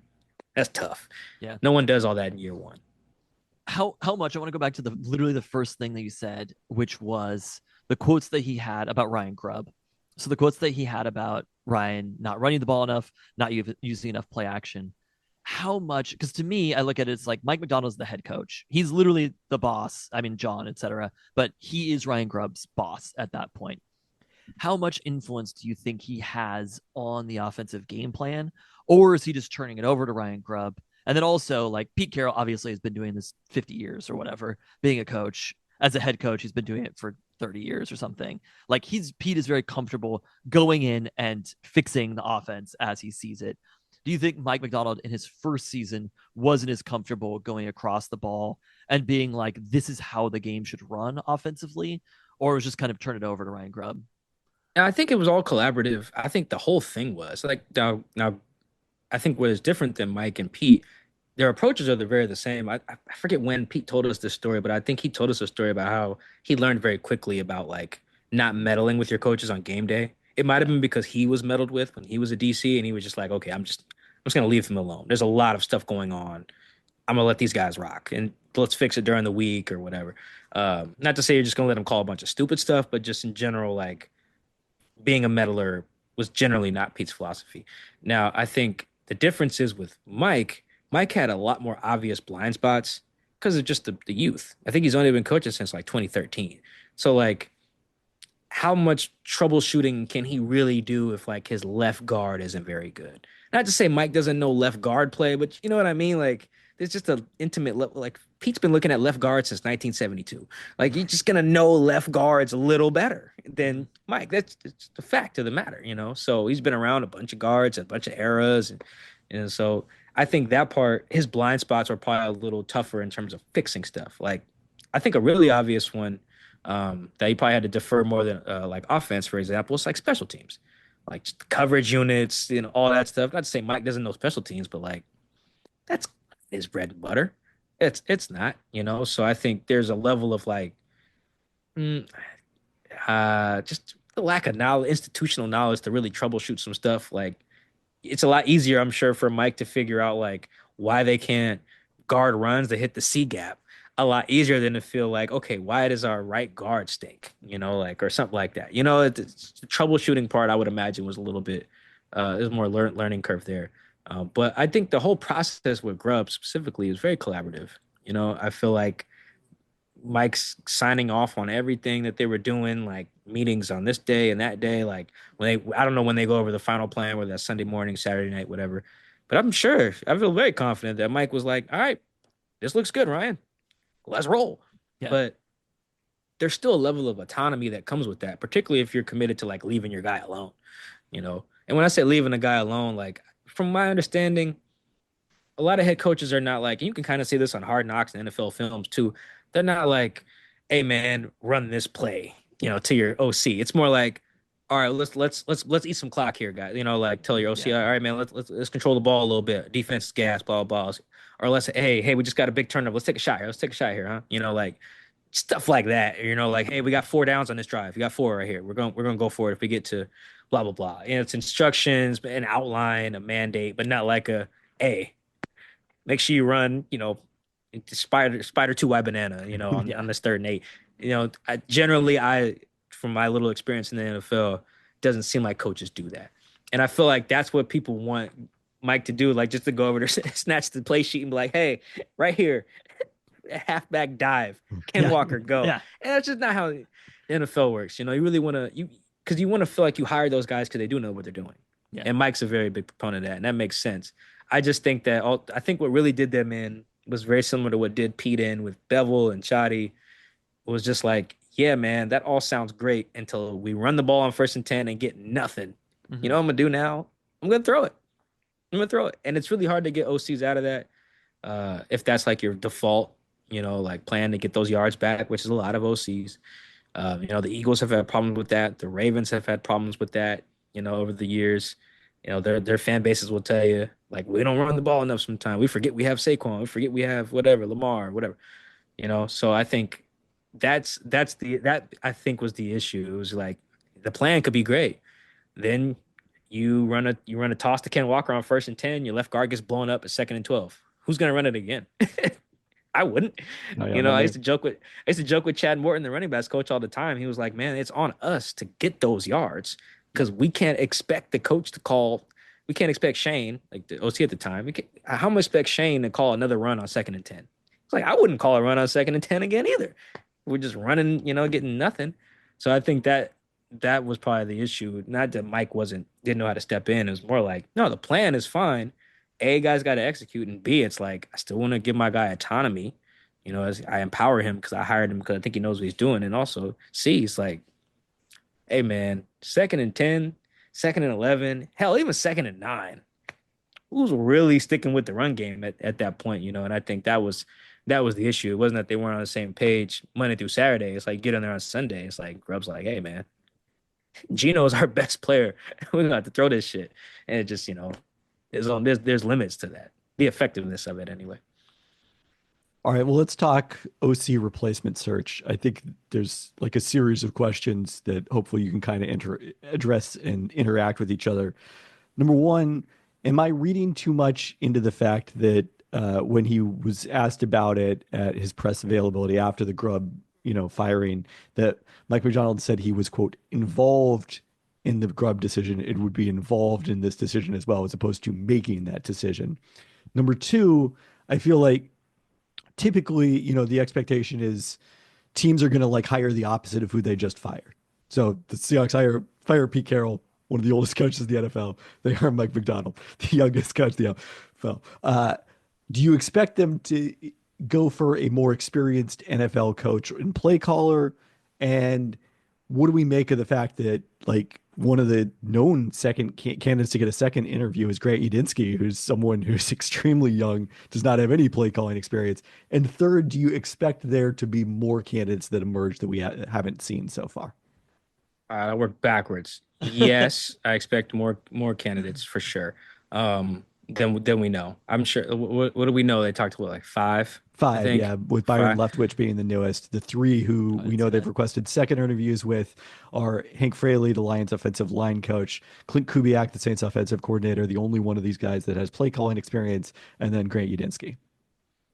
That's tough. Yeah. No one does all that in year one. How much I want to go back to the literally the first thing that you said, which was the quotes that he had about Ryan Grubb. So the quotes that he had about Ryan not running the ball enough, not using enough play action. How much? Because to me, I look at it as like Mike Macdonald's the head coach. He's literally the boss. I mean, John, etc. But he is Ryan Grubb's boss at that point. How much influence do you think he has on the offensive game plan? Or is he just turning it over to Ryan Grubb? And then also, like Pete Carroll obviously has been doing this 50 years or whatever, being a coach. As a head coach, he's been doing it for 30 years or something. Like Pete is very comfortable going in and fixing the offense as he sees it. Do you think Mike Macdonald in his first season wasn't as comfortable going across the ball and being like, this is how the game should run offensively? Or was just kind of turn it over to Ryan Grubb? And I think it was all collaborative. I think the whole thing was like now I think what is different than Mike and Pete, their approaches are the very the same. I forget when Pete told us this story, but I think he told us a story about how he learned very quickly about like not meddling with your coaches on game day. It might have been because he was meddled with when he was a DC and he was just like, okay, I'm just gonna leave them alone. There's a lot of stuff going on. I'm gonna let these guys rock and let's fix it during the week or whatever. Not to say you're just gonna let them call a bunch of stupid stuff, but just in general, like being a meddler was generally not Pete's philosophy. Now, I think the difference is with Mike. Mike had a lot more obvious blind spots because of just the youth. I think he's only been coaching since like 2013. So like how much troubleshooting can he really do if like his left guard isn't very good? Not to say Mike doesn't know left guard play, but you know what I mean? Like there's just an intimate level. Like Pete's been looking at left guard since 1972. Like you're just gonna know left guards a little better than Mike. That's it's the fact of the matter, you know. So he's been around a bunch of guards, a bunch of eras, and so I think that part, his blind spots are probably a little tougher in terms of fixing stuff. Like I think a really obvious one that he probably had to defer more than like offense, for example, is like special teams, like just coverage units, you know, all that stuff. Not to say Mike doesn't know special teams, but like that's his bread and butter. It's not, you know. So I think there's a level of like, mm, just the lack of knowledge, institutional knowledge to really troubleshoot some stuff. Like it's a lot easier, I'm sure, for Mike to figure out like why they can't guard runs to hit the C gap. A lot easier than to feel like, okay, why does our right guard stink? You know, like or something like that. You know, it's the troubleshooting part I would imagine was a little bit is more learning curve there. But I think the whole process with Grubb specifically is very collaborative. You know, I feel like Mike's signing off on everything that they were doing, like meetings on this day and that day. Like when I don't know when they go over the final plan, whether that's Sunday morning, Saturday night, whatever. But I'm sure, I feel very confident that Mike was like, all right, this looks good, Ryan. Let's roll. Yeah. But there's still a level of autonomy that comes with that, particularly if you're committed to like leaving your guy alone, you know? And when I say leaving a guy alone, like from my understanding, a lot of head coaches are not like, you can kind of see this on Hard Knocks and NFL films too. They're not like, hey man, run this play, you know, to your OC. It's more like, all right, let's eat some clock here, guys. You know, like tell your OC, all right, man, let's control the ball a little bit. Defense gas, blah blah. Or let's say, hey, we just got a big turnover. Let's take a shot here. Let's take a shot here, huh? You know, like stuff like that. You know, like, hey, we got 4 downs on this drive. We got 4 right here. We're gonna go for it if we get to blah blah blah. And it's instructions, an outline, a mandate, but not like a hey, make sure you run, you know, spider 2 wide banana, on this 3rd and 8. From my little experience in the NFL, doesn't seem like coaches do that. And I feel like that's what people want Mike to do, like just to go over there, snatch the play sheet and be like, hey, right here, halfback dive, Ken Walker, go. Yeah. And that's just not how the NFL works. You really want to, because you want to feel like you hire those guys because they do know what they're doing. Yeah. And Mike's a very big proponent of that, and that makes sense. I just think that I think what really did them in was very similar to what did Pete in with Bevel and Chadi. It was just like, yeah, man, that all sounds great until we run the ball on 1st and 10 and get nothing. Mm-hmm. You know what I'm going to do now? I'm going to throw it. And it's really hard to get OCs out of that if that's like your default, like plan to get those yards back, which is a lot of OCs. The Eagles have had problems with that. The Ravens have had problems with that, over the years. Their fan bases will tell you, like, we don't run the ball enough sometimes. We forget we have Saquon. We forget we have whatever, Lamar, whatever. So I think that I think was the issue. It was like the plan could be great. Then you run a toss to Ken Walker on 1st and 10, your left guard gets blown up at 2nd and 12. Who's gonna run it again? I wouldn't. I used to joke with Chad Morton, the running backs coach, all the time. He was like, man, it's on us to get those yards because we can't expect the coach to call. We can't expect Shane, like the OC at the time. How much expect Shane to call another run on 2nd and 10? It's like, I wouldn't call a run on 2nd and 10 again either. We're just running, getting nothing. So I think that was probably the issue. Not that Mike didn't know how to step in. It was more like, no, the plan is fine. A, guys got to execute, and B, it's like I still want to give my guy autonomy. As I empower him because I hired him because I think he knows what he's doing. And also, C, it's like, hey, man, 2nd and 10, 2nd and 11, hell, even 2nd and 9. Who's really sticking with the run game at that point? And I think that was the issue. It wasn't that they weren't on the same page Monday through Saturday. It's like, get on there on Sunday. It's like Grubb's like, hey, man, Gino is our best player. We're going to have to throw this shit. And it just, there's limits to that. The effectiveness of it anyway. All right, well, let's talk OC replacement search. I think there's like a series of questions that hopefully you can kind of address and interact with each other. Number one, am I reading too much into the fact that when he was asked about it at his press availability after the Grubb, firing, that Mike Macdonald said he was, quote, involved in the Grubb decision, it would be involved in this decision as well, as opposed to making that decision. Number two, I feel like typically, the expectation is teams are going to like hire the opposite of who they just fired. So the Seahawks fire Pete Carroll, one of the oldest coaches in the NFL. They hire Mike Macdonald, the youngest coach in the NFL. Do you expect them to go for a more experienced NFL coach and play caller? And what do we make of the fact that like one of the known second candidates to get a second interview is Grant Udinski, who's someone who's extremely young, does not have any play calling experience? And third, do you expect there to be more candidates that emerge that we haven't seen so far? I work backwards. Yes, I expect more candidates for sure. Than we know. I'm sure. What do we know? They talked about like five. Yeah, with Byron Leftwich being the newest. The three who we know they've requested second interviews with are Hank Fraley, the Lions offensive line coach, Clint Kubiak, the Saints offensive coordinator, the only one of these guys that has play calling experience, and then Grant Udinski.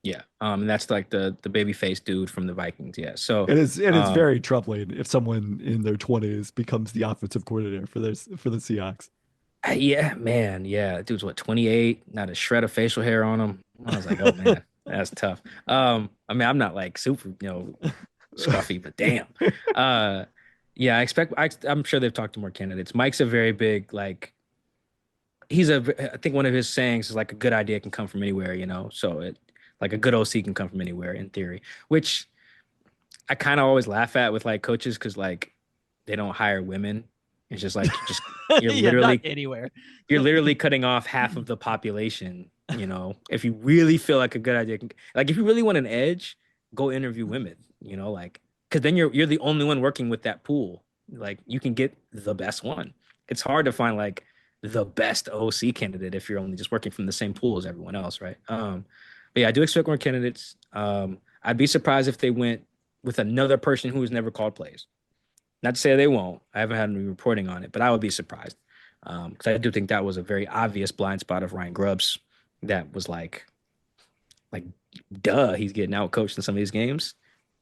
Yeah, and that's like the baby face dude from the Vikings. Yeah, so it is very troubling if someone in their 20s becomes the offensive coordinator for the Seahawks. Yeah, man. Yeah, dude's what, 28, not a shred of facial hair on him. I was like, oh man, that's tough. I mean, I'm not like super, scruffy, but damn. Yeah, I'm sure they've talked to more candidates. Mike's a very big, like, I think one of his sayings is like a good idea can come from anywhere, so like a good OC can come from anywhere in theory, which I kind of always laugh at with like coaches because like they don't hire women. It's just like you're literally anywhere. You're literally cutting off half of the population. If you really feel like a good idea, like if you really want an edge, go interview women. Like because then you're the only one working with that pool. Like you can get the best one. It's hard to find like the best OC candidate if you're only just working from the same pool as everyone else, right? But yeah, I do expect more candidates. I'd be surprised if they went with another person who has never called plays. Not to say they won't. I haven't had any reporting on it, but I would be surprised because I do think that was a very obvious blind spot of Ryan Grubb's that was like like, duh, he's getting out coached in some of these games.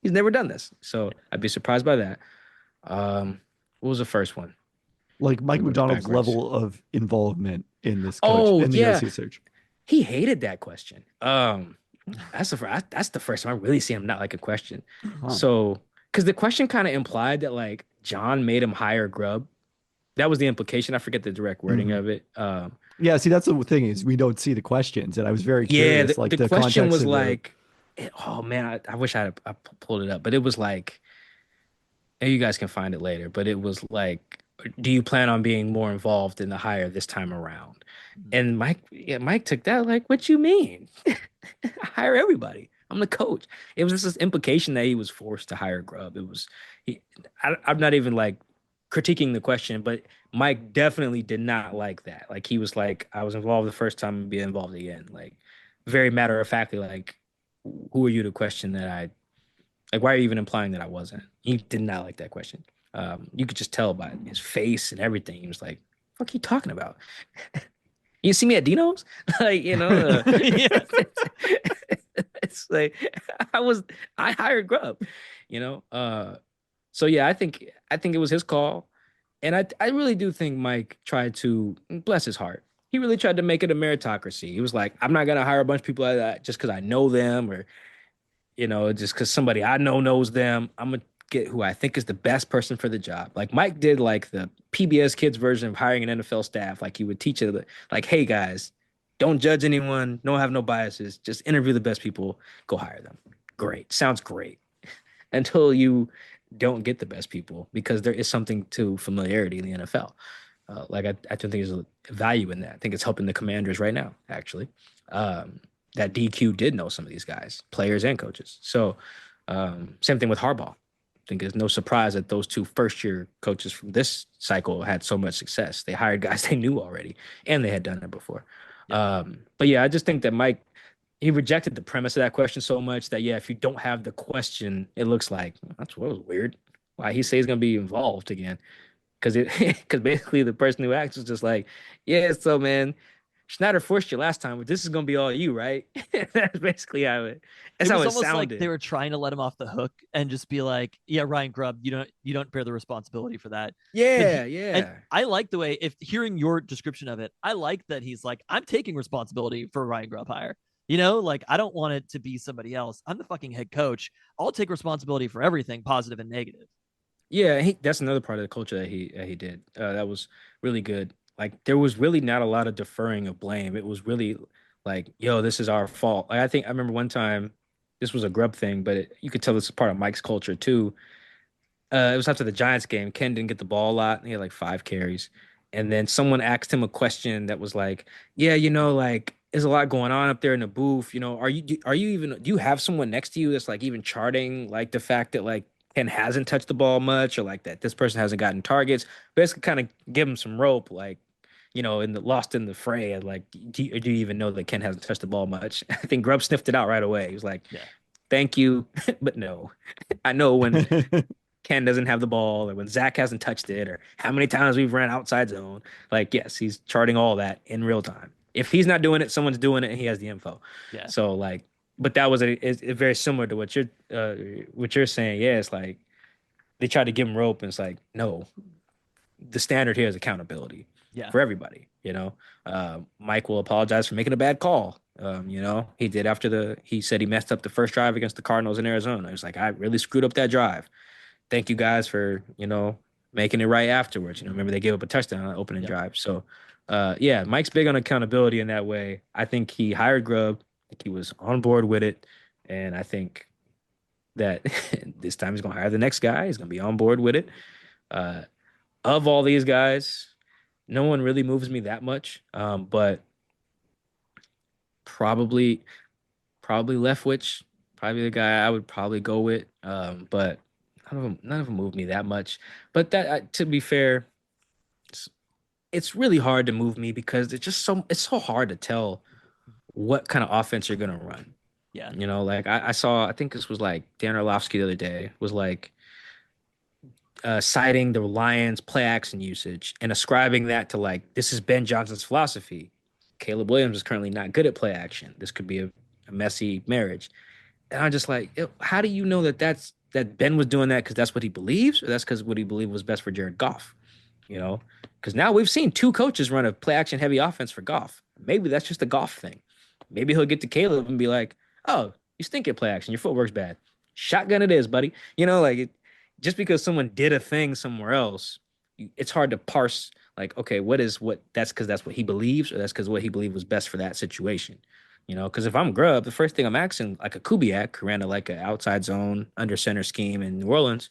He's never done this, so I'd be surprised by that. What was the first one? Like Let Mike me work McDonald's backwards. level of involvement in this coach Oh in the yeah, OC search. he hated that question. That's the first time I really see him not like a question. Huh. So, because the question kind of implied that like John made him hire Grubb. That was the implication. I forget the direct wording Mhm. of it. Yeah, see, that's the thing is we don't see the questions, and I was very Yeah, curious, like the the question context was of the. like, oh man, I wish I pulled it up, but it was like, and you guys can find it later, but it was like, do you plan on being more involved in the hire this time around? And Mike took that like, what you mean? I hire everybody. I'm the coach. It was just this implication that he was forced to hire Grubb. It was he. I'm not even like critiquing the question, but Mike definitely did not like that. Like he was like, I was involved the first time and be involved again. Like very matter of factly, like, who are you to question that I like? Why are you even implying that I wasn't? He did not like that question. You could just tell by his face and everything. He was like, "What are you talking about? You see me at Dino's?" Like, Yeah. it's like I hired Grub, you know. So yeah, I think it was his call, and I really do think Mike tried to bless his heart. He really tried to make it a meritocracy. He was like, I'm not gonna hire a bunch of people like that just because I know them, or just because somebody I know knows them. I'm gonna get who I think is the best person for the job. Like Mike did, like the PBS Kids version of hiring an NFL staff. Like he would teach it, like, hey guys, don't judge anyone, don't have no biases, just interview the best people, go hire them. Great, sounds great. Until you don't get the best people, because there is something to familiarity in the NFL. I don't think there's a value in that. I think it's helping the Commanders right now, actually. That DQ did know some of these guys, players and coaches. So, same thing with Harbaugh. I think it's no surprise that those two first year coaches from this cycle had so much success. They hired guys they knew already, and they had done it before. Yeah. But yeah, I just think that Mike, he rejected the premise of that question so much that, yeah, if you don't have the question, it looks like that's what was weird. Why he say he's gonna be involved again? Because basically the person who asked was just like, yeah, so man, Schneider forced you last time, but this is gonna be all you, right? That's basically how it. That's It how was it almost like they sounded. were trying to let him off the hook and just be like, "Yeah, Ryan Grubb, you don't bear the responsibility for that." Yeah, And yeah, I like the way, if hearing your description of it, I like that he's like, "I'm taking responsibility for Ryan Grubb hire." Like I don't want it to be somebody else. I'm the fucking head coach. I'll take responsibility for everything, positive and negative. yeah. That's another part of the culture that he did. That was really good. Like there was really not a lot of deferring of blame. It was really like, yo, this is our fault. Like I remember one time, this was a Grub thing, but you could tell this is part of Mike's culture too. It was after the Giants game. Ken didn't get the ball a lot. He had like 5 carries. And then someone asked him a question that was like, yeah, like there's a lot going on up there in the booth. Do you have someone next to you that's like even charting like the fact that like Ken hasn't touched the ball much, or like that this person hasn't gotten targets? Basically kind of give him some rope, like, in the lost in the fray, and like, do you even know that Ken hasn't touched the ball much? I think Grubb sniffed it out right away. He was like, Yeah. thank you, but no. I know when Ken doesn't have the ball, or when Zach hasn't touched it, or how many times we've ran outside zone. Like, yes, he's charting all that in real time. If he's not doing it, someone's doing it, and he has the info. Yeah. So like, but that was it's very similar to what you're saying. Yeah, it's like they tried to give him rope, and it's like, no, the standard here is accountability Yeah. for everybody. Mike will apologize for making a bad call. He did after he said he messed up the first drive against the Cardinals in Arizona. He was like, I really screwed up that drive. Thank you guys for, making it right afterwards. Remember they gave up a touchdown on the opening Yeah. drive. So, yeah, Mike's big on accountability in that way. I think he hired Grubb. I think he was on board with it. And I think that this time he's going to hire the next guy. He's going to be on board with it. Uh, of all these guys, no one really moves me that much. But probably, probably Leftwich, probably the guy I would probably go with. But none of them move me that much. But to be fair, it's really hard to move me because it's so hard to tell what kind of offense you're gonna run. Yeah. Like I saw, I think this was like Dan Orlovsky the other day was like citing the Lions play action usage and ascribing that to like this is Ben Johnson's philosophy. Caleb Williams is currently not good at play action. This could be a messy marriage. And I'm just like, how do you know that Ben was doing that because that's what he believes, or that's because what he believed was best for Jared Goff? You know, because now we've seen two coaches run a play action heavy offense for Goff. Maybe that's just a Goff thing. Maybe he'll get to Caleb and be like, "Oh, you stink at play action. Your footwork's bad. Shotgun it is, buddy." You know, like just because someone did a thing somewhere else, it's hard to parse. Like, okay, what? That's because that's what he believes, or that's because what he believed was best for that situation. You know, because if I'm Grubb, the first thing I'm asking, like a Kubiak, who ran a, like an outside zone under center scheme in New Orleans,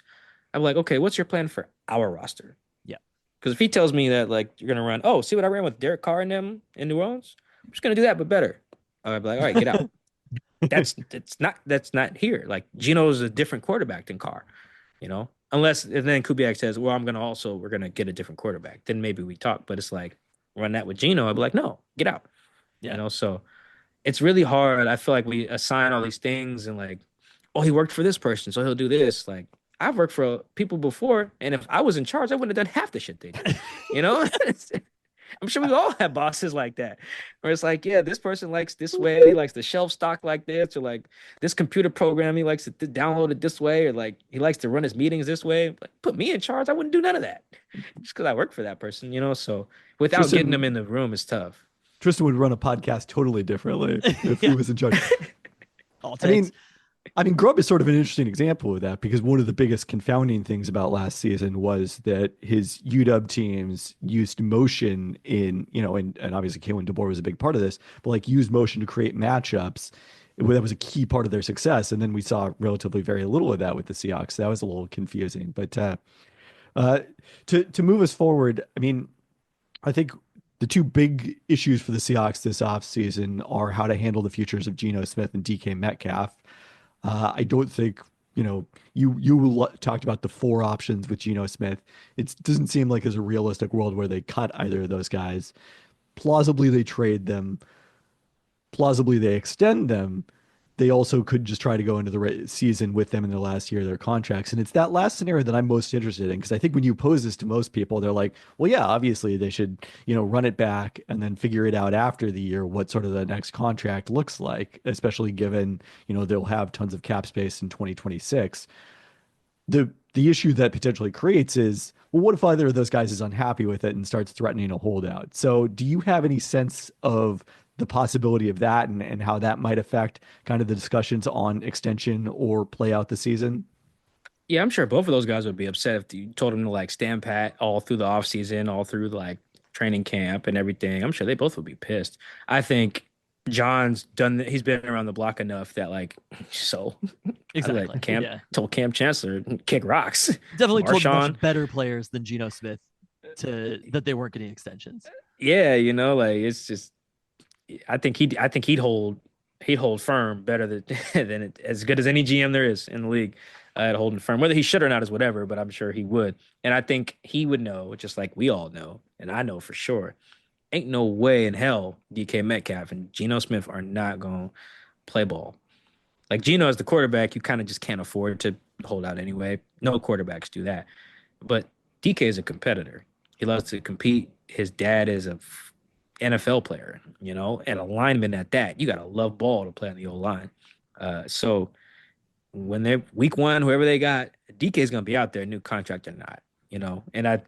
I'm like, okay, what's your plan for our roster? Yeah. Because if he tells me that like you're gonna run, oh, see what I ran with Derek Carr and them in New Orleans, I'm just gonna do that, but better. I'd be like, all right, get out. That's not here. Like Geno's a different quarterback than Carr, you know. Unless and then Kubiak says, well, we're gonna get a different quarterback. Then maybe we talk. But it's like run that with Geno. I'd be like, no, get out. Yeah. You know, so it's really hard. I feel like we assign all these things and like, oh, he worked for this person, so he'll do this. Like, I've worked for people before, and if I was in charge, I wouldn't have done half the shit they do. You know, I'm sure we all have bosses like that, where it's like, yeah, this person likes this way, he likes the shelf stock like this, or like this computer program he likes to download it this way, or like he likes to run his meetings this way. Like, put me in charge, I wouldn't do none of that, just because I work for that person. You know, so without getting them in the room, it's tough. Tristan would run a podcast totally differently if he was in charge. I mean, Grubb is sort of an interesting example of that because one of the biggest confounding things about last season was that his UW teams used motion in, you know, and obviously Kalen DeBoer was a big part of this, but like used motion to create matchups. That was a key part of their success. And then we saw relatively very little of that with the Seahawks. That was a little confusing. But to move us forward, I mean, I think the two big issues for the Seahawks this offseason are how to handle the futures of Geno Smith and DK Metcalf. I don't think, you know, you talked about the four options with Geno Smith. It doesn't seem like there's a realistic world where they cut either of those guys. Plausibly, they trade them. Plausibly, they extend them. They also could just try to go into the season with them in the last year of their contracts. And it's that last scenario that I'm most interested in because I think when you pose this to most people, they're like, well, yeah, obviously they should, you know, run it back and then figure it out after the year what sort of the next contract looks like, especially given, you know, they'll have tons of cap space in 2026. The issue that potentially creates is, well, what if either of those guys is unhappy with it and starts threatening a holdout? So do you have any sense of the possibility of that and how that might affect kind of the discussions on extension or play out the season? Yeah, I'm sure both of those guys would be upset if you told them to like stand pat all through the offseason, all through like training camp and everything. I'm sure they both would be pissed. I think John's done, he's been around the block enough that like, so Exactly. Told Cam Chancellor, kick rocks. Definitely told Mike-Shawn, much better players than Geno Smith that they weren't getting extensions. yeah, you know, like it's just, I think he'd hold firm better than as good as any GM there is in the league at holding firm. Whether he should or not is whatever, but I'm sure he would. And I think he would know, just like we all know, and I know for sure, ain't no way in hell DK Metcalf and Geno Smith are not going to play ball. Like Geno as the quarterback, you kind of just can't afford to hold out anyway. No quarterbacks do that. But DK is a competitor. He loves to compete. His dad is a NFL player, you know, and a lineman at that. You got to love ball to play on the old line. So when they're week one, whoever they got, DK is going to be out there, new contract or not, you know. And I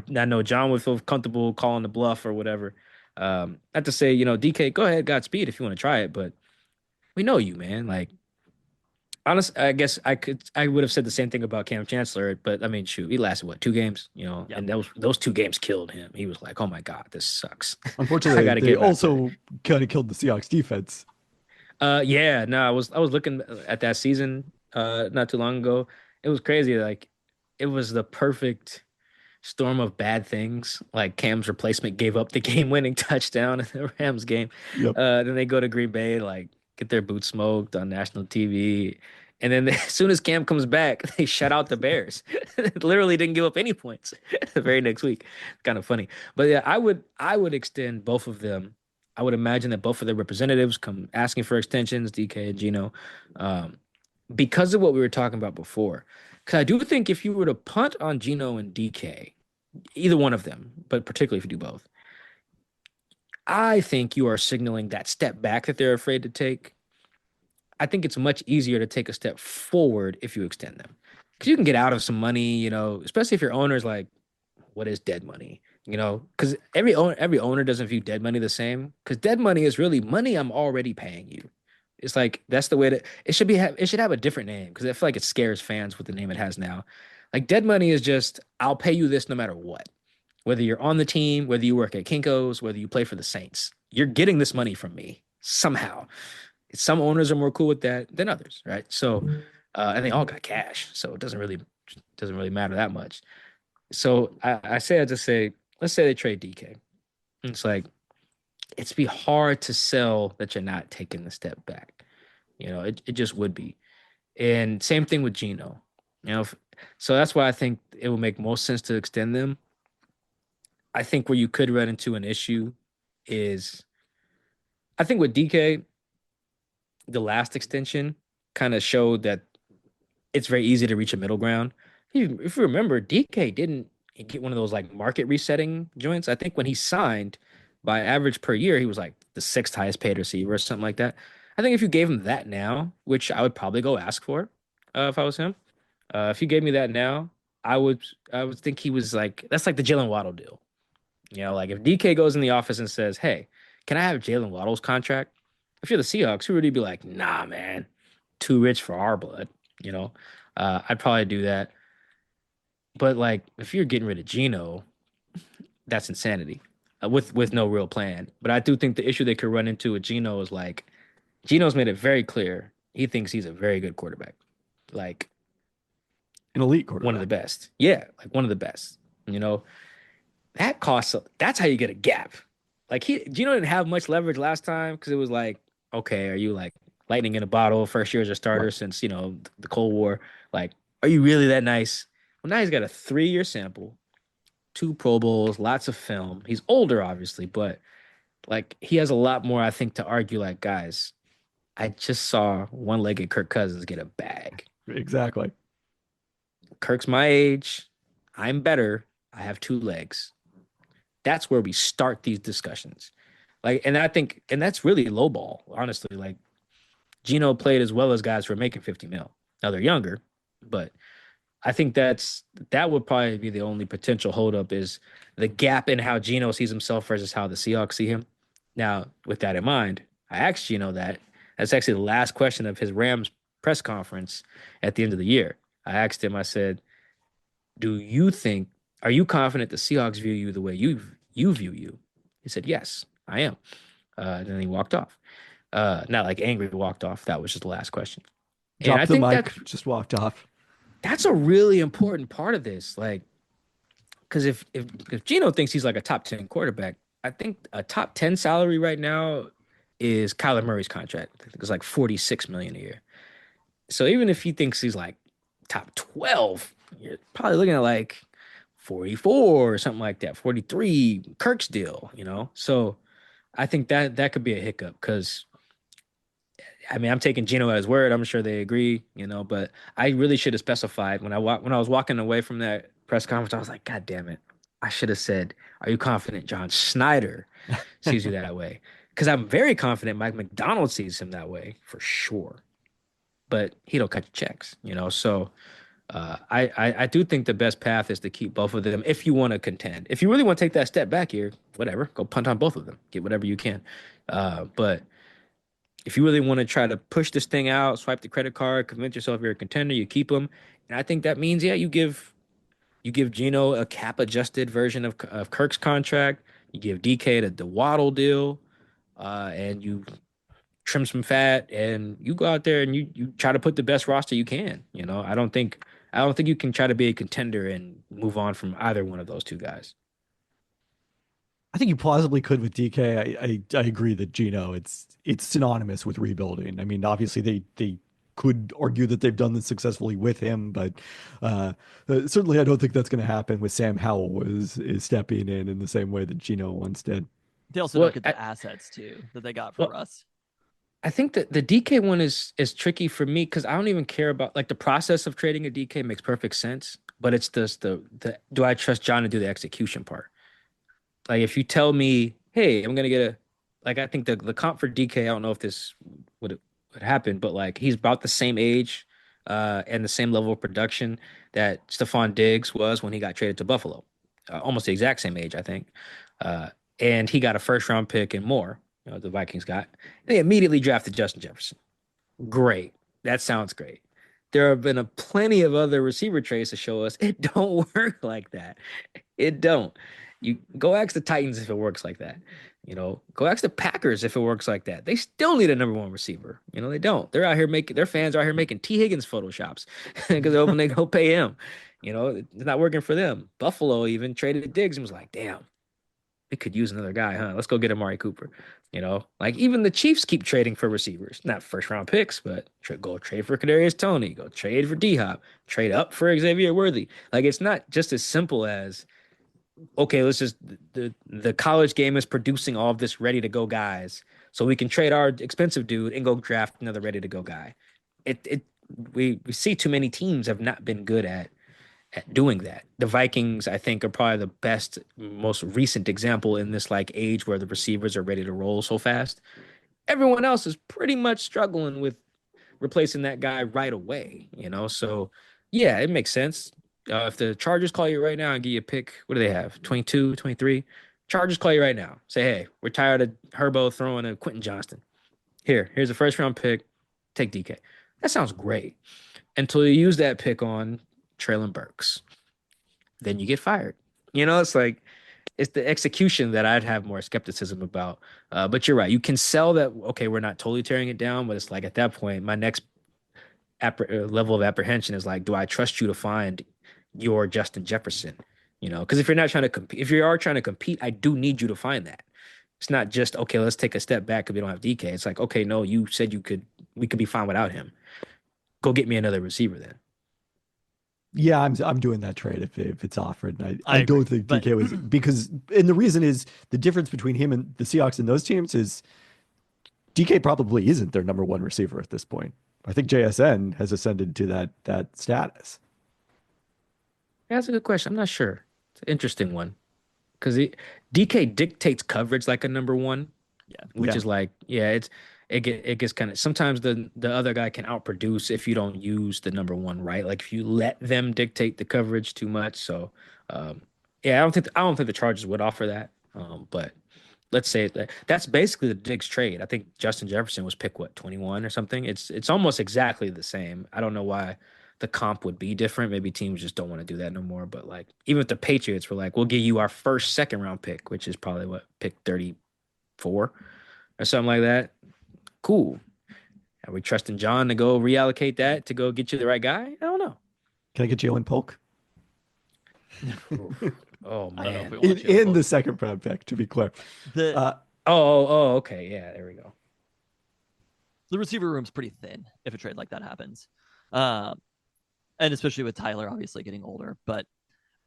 know John would feel comfortable calling the bluff or whatever. Not to say, you know, DK, go ahead, Godspeed if you want to try it, but we know you, man. Like, honestly, I guess I would have said the same thing about Cam Chancellor, but I mean, shoot, he lasted what, 2 games, you know, and those 2 games killed him. He was like, oh my God, this sucks. Unfortunately, they also kind of killed the Seahawks defense. Yeah, no, I was looking at that season not too long ago. It was crazy. Like, it was the perfect storm of bad things. Like Cam's replacement gave up the game-winning touchdown in the Rams game. Yep. Then they go to Green Bay, like get their boots smoked on national TV. And then as soon as Cam comes back, they shut out the Bears. Literally didn't give up any points the very next week. Kind of funny. But yeah, I would extend both of them. I would imagine that both of their representatives come asking for extensions, DK and Geno, because of what we were talking about before. Because I do think if you were to punt on Geno and DK, either one of them, but particularly if you do both, I think you are signaling that step back that they're afraid to take. I think it's much easier to take a step forward if you extend them. Because you can get out of some money, especially if your owner's like, what is dead money? Because every owner doesn't view dead money the same. Because dead money is really money I'm already paying you. It's like that's the way that it should have a different name because I feel like it scares fans with the name it has now. Like dead money is just I'll pay you this no matter what. Whether you're on the team, whether you work at Kinko's, whether you play for the Saints, you're getting this money from me somehow. Some owners are more cool with that than others, right? So, and they all got cash, so it doesn't really matter that much. So I just say, let's say they trade DK. It's like it's be hard to sell that you're not taking the step back. It just would be. And same thing with Geno. So that's why I think it would make most sense to extend them. I think where you could run into an issue is I think with DK, the last extension kind of showed that it's very easy to reach a middle ground. If you remember, DK didn't get one of those like market resetting joints. I think when he signed, by average per year, he was like the sixth highest paid receiver or something like that. I think if you gave him that now, which I would probably go ask for if I was him, if you gave me that now, I would think he was like that's like the Jalen Waddle deal. Like if DK goes in the office and says, "Hey, can I have Jalen Waddle's contract?" If you're the Seahawks, you would really be like, "Nah, man, too rich for our blood." I'd probably do that. But like, if you're getting rid of Geno, that's insanity with no real plan. But I do think the issue they could run into with Geno is like, Geno's made it very clear he thinks he's a very good quarterback, like An elite quarterback. one of the best. Yeah, like one of the best. You know, that costs. That's how you get a gap. Like Geno didn't have much leverage last time because it was like, okay, are you like lightning in a bottle? First year as a starter Right. since the Cold War. Like, are you really that nice? Well, now he's got a 3-year sample, 2 Pro Bowls, lots of film. He's older, obviously, but like he has a lot more, I think, to argue. Like, guys, I just saw one-legged Kirk Cousins get a bag. Exactly. Kirk's my age. I'm better. I have 2 legs. That's where we start these discussions. Like, and I think, and that's really lowball, honestly. Like, Geno played as well as guys who are making 50 mil. Now they're younger, but I think that would probably be the only potential holdup is the gap in how Geno sees himself versus how the Seahawks see him. Now, with that in mind, I asked Geno that. That's actually the last question of his Rams press conference at the end of the year. I asked him, I said, are you confident the Seahawks view you the way you view you? He said, yes, I am. And then he walked off. Not like angry walked off. That was just the last question. And I Dropped the think mic, just walked off. that's a really important part of this. Like, because if Geno thinks he's like a top 10 quarterback, I think a top 10 salary right now is Kyler Murray's contract. I think it's like 46 million a year. So even if he thinks he's like top 12, you're probably looking at like 44 or something like that, 43, Kirk's deal. So I think that could be a hiccup because I mean I'm taking Geno at his word. I'm sure they agree, but I really should have specified when I was walking away from that press conference, I was like, God damn it. I should have said, are you confident John Schneider sees you that way? Because I'm very confident Mike McDonald sees him that way for sure. But he don't cut your checks. So I do think the best path is to keep both of them if you want to contend. If you really want to take that step back here, whatever, go punt on both of them. Get whatever you can. But if you really want to try to push this thing out, swipe the credit card, convince yourself you're a contender, you keep them. And I think that means, yeah, you give Geno a cap adjusted version of Kirk's contract. You give DK the Waddle deal, and you trim some fat, and you go out there and you try to put the best roster you can. I don't think you can try to be a contender and move on from either one of those 2 guys. I think you plausibly could with DK. I agree that Geno, it's synonymous with rebuilding. I mean, obviously they could argue that they've done this successfully with him, but certainly I don't think that's going to happen with Sam Howell is stepping in the same way that Geno once did. They also don't get the assets too that they got for Russ. I think that the DK one is tricky for me because I don't even care about like the process of trading a DK makes perfect sense, but it's just the do I trust John to do the execution part? Like if you tell me, hey, I'm gonna get I think the comp for DK, I don't know if this would what happened, but like he's about the same age and the same level of production that Stephon Diggs was when he got traded to Buffalo. Almost the exact same age, I think. Uh, and he got a first round pick and more, the Vikings got. They immediately drafted Justin Jefferson. Great. That sounds great. There have been a plenty of other receiver trades to show us it don't work like that. It don't. You go ask the Titans if it works like that. Go ask the Packers if it works like that. They still need a number one receiver. They don't. They're out here making their fans are out here making T. Higgins photoshops because they're hoping they go pay him. It's not working for them. Buffalo even traded Diggs and was like, damn, we could use another guy, huh? Let's go get Amari Cooper. Like even the Chiefs keep trading for receivers, not first round picks, but go trade for Kadarius Toney, go trade for D Hop, trade up for Xavier Worthy. Like it's not just as simple as okay, let's just the college game is producing all of this ready to go guys, so we can trade our expensive dude and go draft another ready to go guy. We see too many teams have not been good at doing that. The Vikings, I think, are probably the best, most recent example in this like age where the receivers are ready to roll so fast. Everyone else is pretty much struggling with replacing that guy right away. So yeah, it makes sense. If the Chargers call you right now and give you a pick, what do they have? 22, 23? Chargers call you right now. Say, hey, we're tired of Herbo throwing a Quentin Johnston. Here's a first round pick. Take DK. That sounds great. Until you use that pick on Traylon Burks. Then you get fired. It's like it's the execution that I'd have more skepticism about. But you're right. You can sell that, okay, we're not totally tearing it down, but it's like at that point, my next level of apprehension is like, do I trust you to find your Justin Jefferson? Because if you're not trying to compete, if you are trying to compete, I do need you to find that. It's not just, okay, let's take a step back because we don't have DK. It's like, okay, no, you said we could be fine without him. Go get me another receiver then. Yeah, I'm doing that trade if it's offered. And I I don't agree, think but DK was because, and the reason is the difference between him and the Seahawks and those teams is DK probably isn't their number one receiver at this point. I think JSN has ascended to that status. Yeah, that's a good question. I'm not sure. It's an interesting one because DK dictates coverage like a number one, yeah, which Yeah. is like, yeah, it gets kind of sometimes the other guy can outproduce if you don't use the number one, right? Like if you let them dictate the coverage too much. So, yeah, I don't think the Chargers would offer that. But let's say that's basically the Diggs trade. I think Justin Jefferson was pick what 21 or something. It's almost exactly the same. I don't know why the comp would be different. Maybe teams just don't want to do that no more. But like even if the Patriots were like, we'll give you our first second round pick, which is probably what pick 34 or something like that. Cool. Are we trusting John to go reallocate that to go get you the right guy? I don't know. Can I get Jalen Polk Oh I don't know if we man. want in, Jalen in Polk. the second round pick? To be clear, The uh, Okay. Yeah, there we go. the receiver room's pretty thin if a trade like that happens, um, and especially with Tyler obviously getting older. But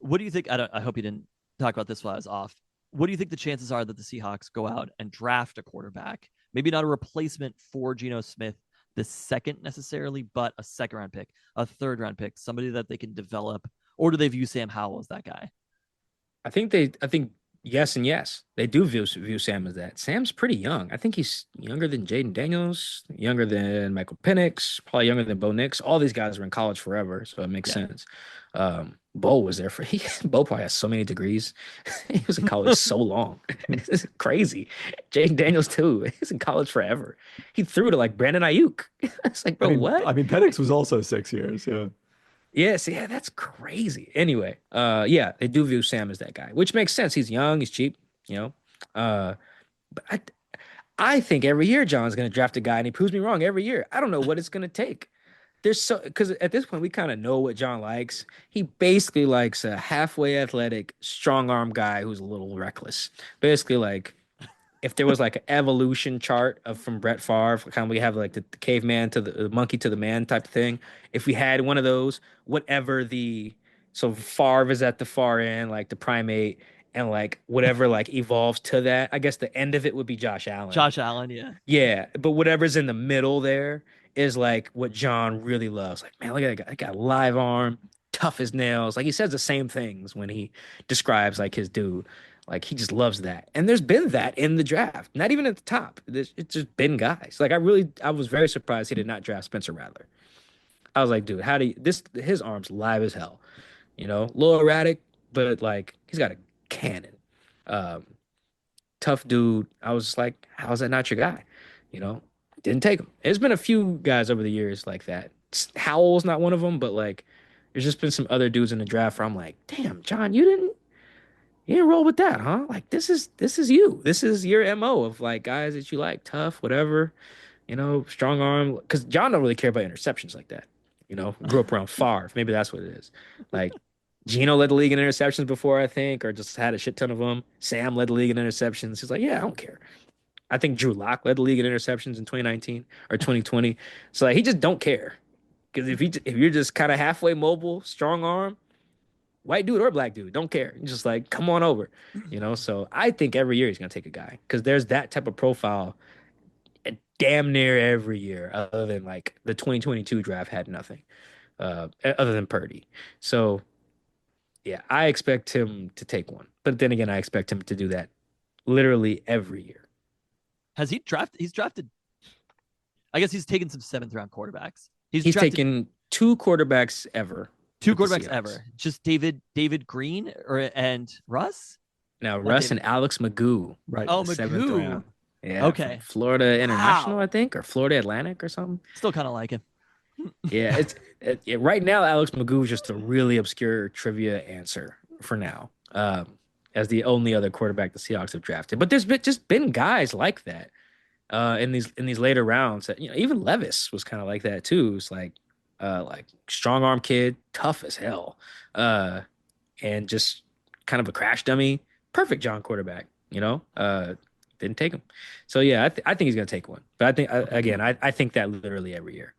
what do you think? I hope you didn't talk about this while I was off. What do you think the chances are that the Seahawks go out and draft a quarterback? Maybe not a replacement for Geno Smith the second necessarily, but a second round pick, a third round pick, somebody that they can develop, or do they view Sam Howell as that guy? I think yes and yes. They do view Sam as that. Sam's pretty young. I think he's younger than Jaden Daniels, younger than Michael Penix, probably younger than Bo Nix. All these guys were in college forever, so it makes Yeah. sense. Bo was there for Bo probably has so many degrees. He was in college so long. It's crazy. Jaden Daniels too. He's in college forever. He threw to like Brandon Ayuk. It's like, bro, what? I mean, Penix was also 6 years. Yeah. Yes, yeah, that's crazy. Anyway, yeah, they do view Sam as that guy, which makes sense. He's young, he's cheap, you know. But I think every year John's gonna draft a guy and he proves me wrong every year. I don't know what it's gonna take. There's so because at this point we kind of know what John likes. He basically likes a halfway athletic, strong arm guy who's a little reckless. Basically, like if there was like an evolution chart of from Brett Favre, kind of we have like the caveman to the monkey to the man type of thing. If we had one of those, whatever the so Favre is at the far end, like the primate, and like whatever like evolves to that. I guess the end of it would be Josh Allen. Josh Allen, yeah. Yeah, but whatever's in the middle there is like what John really loves. Like, man, look at that guy. That got a live arm, tough as nails. Like he says the same things when he describes like his dude. Like he just loves that. And there's been that in the draft, not even at the top. It's just been guys. Like I was very surprised he did not draft Spencer Rattler. I was like, dude, how do you his arm's live as hell, a little erratic, but like he's got a cannon. Um, Tough dude. I was just like, how is that not your guy? You know, didn't take him. There's been a few guys over the years like that. Howell's not one of them, but like, there's just been some other dudes in the draft where I'm like, damn, John, you didn't roll with that, huh? Like, this is you. This is your MO of like guys that you like, tough, whatever, strong arm. Because John don't really care about interceptions like that. Grew up around Favre. Maybe that's what it is. Like, Gino led the league in interceptions before, I think, or just had a shit ton of them. Sam led the league in interceptions. He's like, yeah, I don't care. I think Drew Lock led the league in interceptions in 2019 or 2020. So like, he just don't care. Because if you're just kind of halfway mobile, strong arm, white dude or black dude, don't care. You're just like, come on over. So I think every year he's gonna take a guy because there's that type of profile damn near every year, other than like the 2022 draft had nothing, other than Purdy. So yeah, I expect him to take one. But then again, I expect him to do that literally every year. Has he drafted? He's drafted. I guess he's taken some 7th-round quarterbacks. He's drafted taken 2 quarterbacks ever. two with the quarterbacks Seahawks. ever. Just David Green and Russ. Now, Not Russ David. and Alex Magoo. Right. Oh, the 7th Magoo. round. Yeah. Okay. From Florida International, Wow. I think, or Florida Atlantic or something. Still kind of like him. Yeah, right now Alex Magoo is just a really obscure trivia answer for now, as the only other quarterback the Seahawks have drafted. But there's been guys like that in these later rounds. That, even Levis was kind of like that too. It's like strong arm kid, tough as hell, and just kind of a crash dummy. Perfect John quarterback. Didn't take him. So yeah, I think he's gonna take one. But I think I think that literally every year.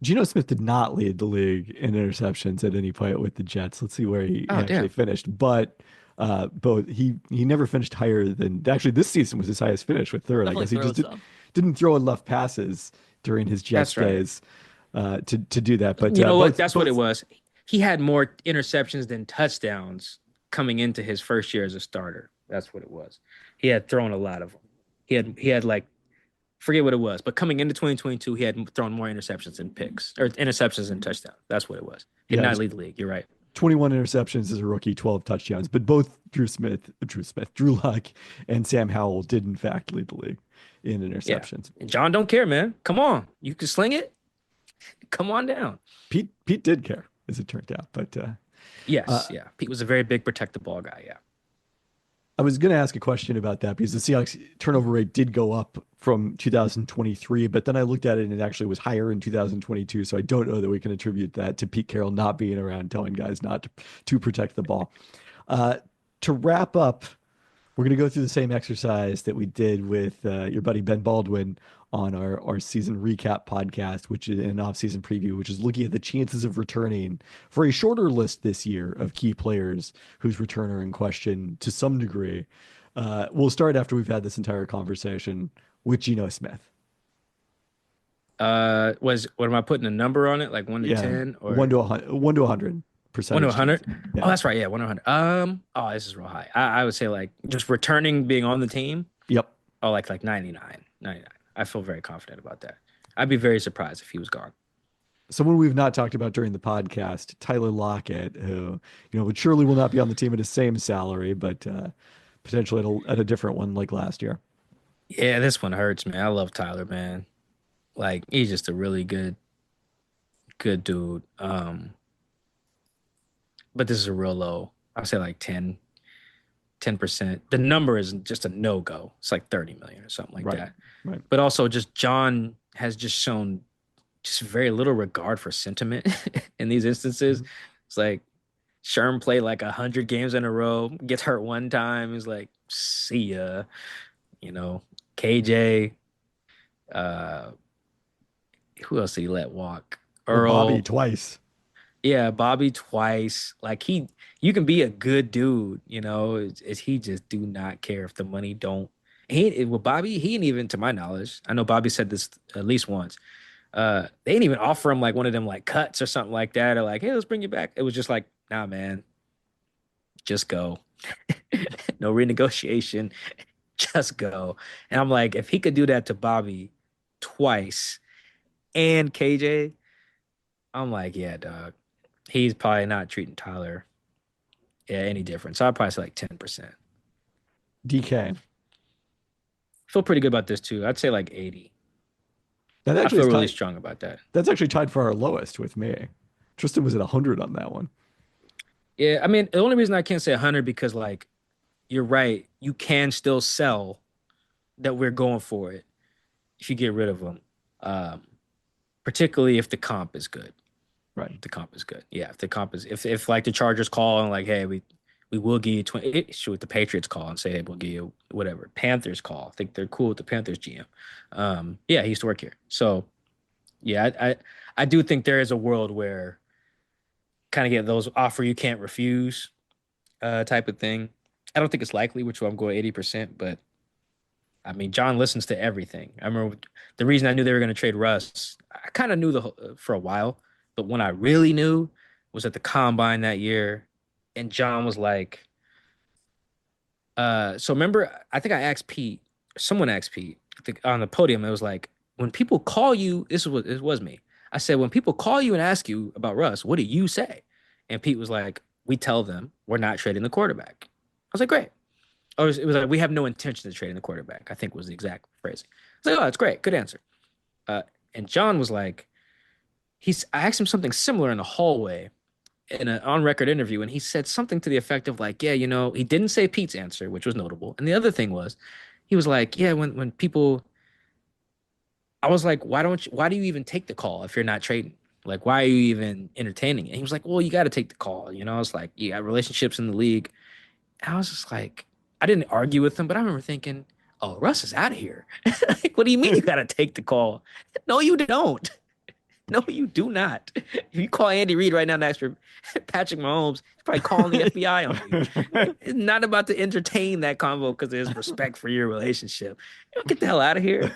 Geno Smith did not lead the league in interceptions at any point with the Jets. Let's see where he actually damn. finished. But he never finished higher than actually this season was his highest finish with third. I guess he just didn't throw enough passes during his Jets days to do that. But you know what? That's what it was. He had more interceptions than touchdowns coming into his first year as a starter. That's what it was. He had thrown a lot of them. He had like, forget what it was, but coming into 2022, he had thrown more interceptions than picks or interceptions than touchdowns. That's what it was. He did not lead the league. You're right. 21 interceptions as a rookie, 12 touchdowns. But both Drew Lock, and Sam Howell did in fact lead the league in interceptions. Yeah. And John don't care, man. Come on, you can sling it. Come on down. Pete did care, as it turned out. But yes, Pete was a very big protect the ball guy. Yeah. I was going to ask a question about that because the Seahawks turnover rate did go up from 2023, but then I looked at it and it actually was higher in 2022. So I don't know that we can attribute that to Pete Carroll not being around telling guys not to protect the ball. To wrap up, we're going to go through the same exercise that we did with your buddy Ben Baldwin on our season recap podcast, which is an off-season preview, which is looking at the chances of returning for a shorter list this year of key players whose return are in question to some degree. We'll start after we've had this entire conversation with Geno Smith. What am I putting a number on it? Like 1 to 10 or 1 to 100%? 1 to 100. Yeah. Oh, that's right. Yeah, 1 to 100. Oh, this is real high. I would say like just returning, being on the team. Yep. Oh, like 99. I feel very confident about that. I'd be very surprised if he was gone. Someone we've not talked about during the podcast, Tyler Lockett, who would surely will not be on the team at the same salary, but potentially at a different one like last year. Yeah, this one hurts, man. I love Tyler, man. Like he's just a really good dude. But this is a real low. I'll say like 10%. The number is just a no-go. It's like 30 million or something like that. Right. But also just John has just shown just very little regard for sentiment in these instances. Mm-hmm. It's like Sherm played like 100 games in a row, gets hurt one time. He's like, see ya. KJ, who else did he let walk? Earl. Bobby twice. Yeah, Bobby twice. Like you can be a good dude, he just do not care if the money don't. Bobby, he ain't even, to my knowledge, I know Bobby said this at least once. They didn't even offer him like one of them like cuts or something like that, or like, hey, let's bring you back. It was just like, nah, man, just go. No renegotiation. Just go. And I'm like, if he could do that to Bobby twice and KJ, I'm like, yeah, dog. He's probably not treating Tyler any different. So I'd probably say like 10%. DK. Feel pretty good about this too. I'd say like 80. That I actually feel is really tied. strong about that. That's actually tied for our lowest with me. Tristan was at 100 on that one. Yeah, I mean, the only reason I can't say 100 because like you're right, you can still sell that we're going for it if you get rid of them. Um, Particularly if the comp is good. Right. If the comp is good. Yeah, if the comp is if like the Chargers call and like, hey, we will give you 20. Shoot, the Patriots call and say, hey, we'll give you whatever. Panthers call. I think they're cool with the Panthers GM. Yeah, he used to work here. So yeah, I do think there is a world where kind of get those offer you can't refuse type of thing. I don't think it's likely, which I'm going 80%, but I mean, John listens to everything. I remember the reason I knew they were going to trade Russ. I kind of knew for a while, but when I really knew was at the combine that year, and John was like, so remember, I think I asked Pete, someone asked Pete on the podium. It was like, when people call you, it was me. I said, when people call you and ask you about Russ, what do you say? And Pete was like, we tell them we're not trading the quarterback. I was like, great. Or it was like, we have no intention of trading the quarterback, I think was the exact phrase. I was like, oh, that's great. Good answer. And John was like, I asked him something similar in the hallway in an on record interview, and he said something to the effect of like, yeah, he didn't say Pete's answer, which was notable. And the other thing was, he was like, yeah, when people, I was like, why do you even take the call if you're not trading? Like, why are you even entertaining it? And he was like, well, you got to take the call. I was like, you got relationships in the league. And I was just like, I didn't argue with him, but I remember thinking, oh, Russ is out of here. Like, what do you mean you got to take the call? No, you don't. No, you do not. If you call Andy Reid right now next for Patrick Mahomes, he's probably calling the FBI on you. Like, it's not about to entertain that convo because of his respect for your relationship. Get the hell out of here.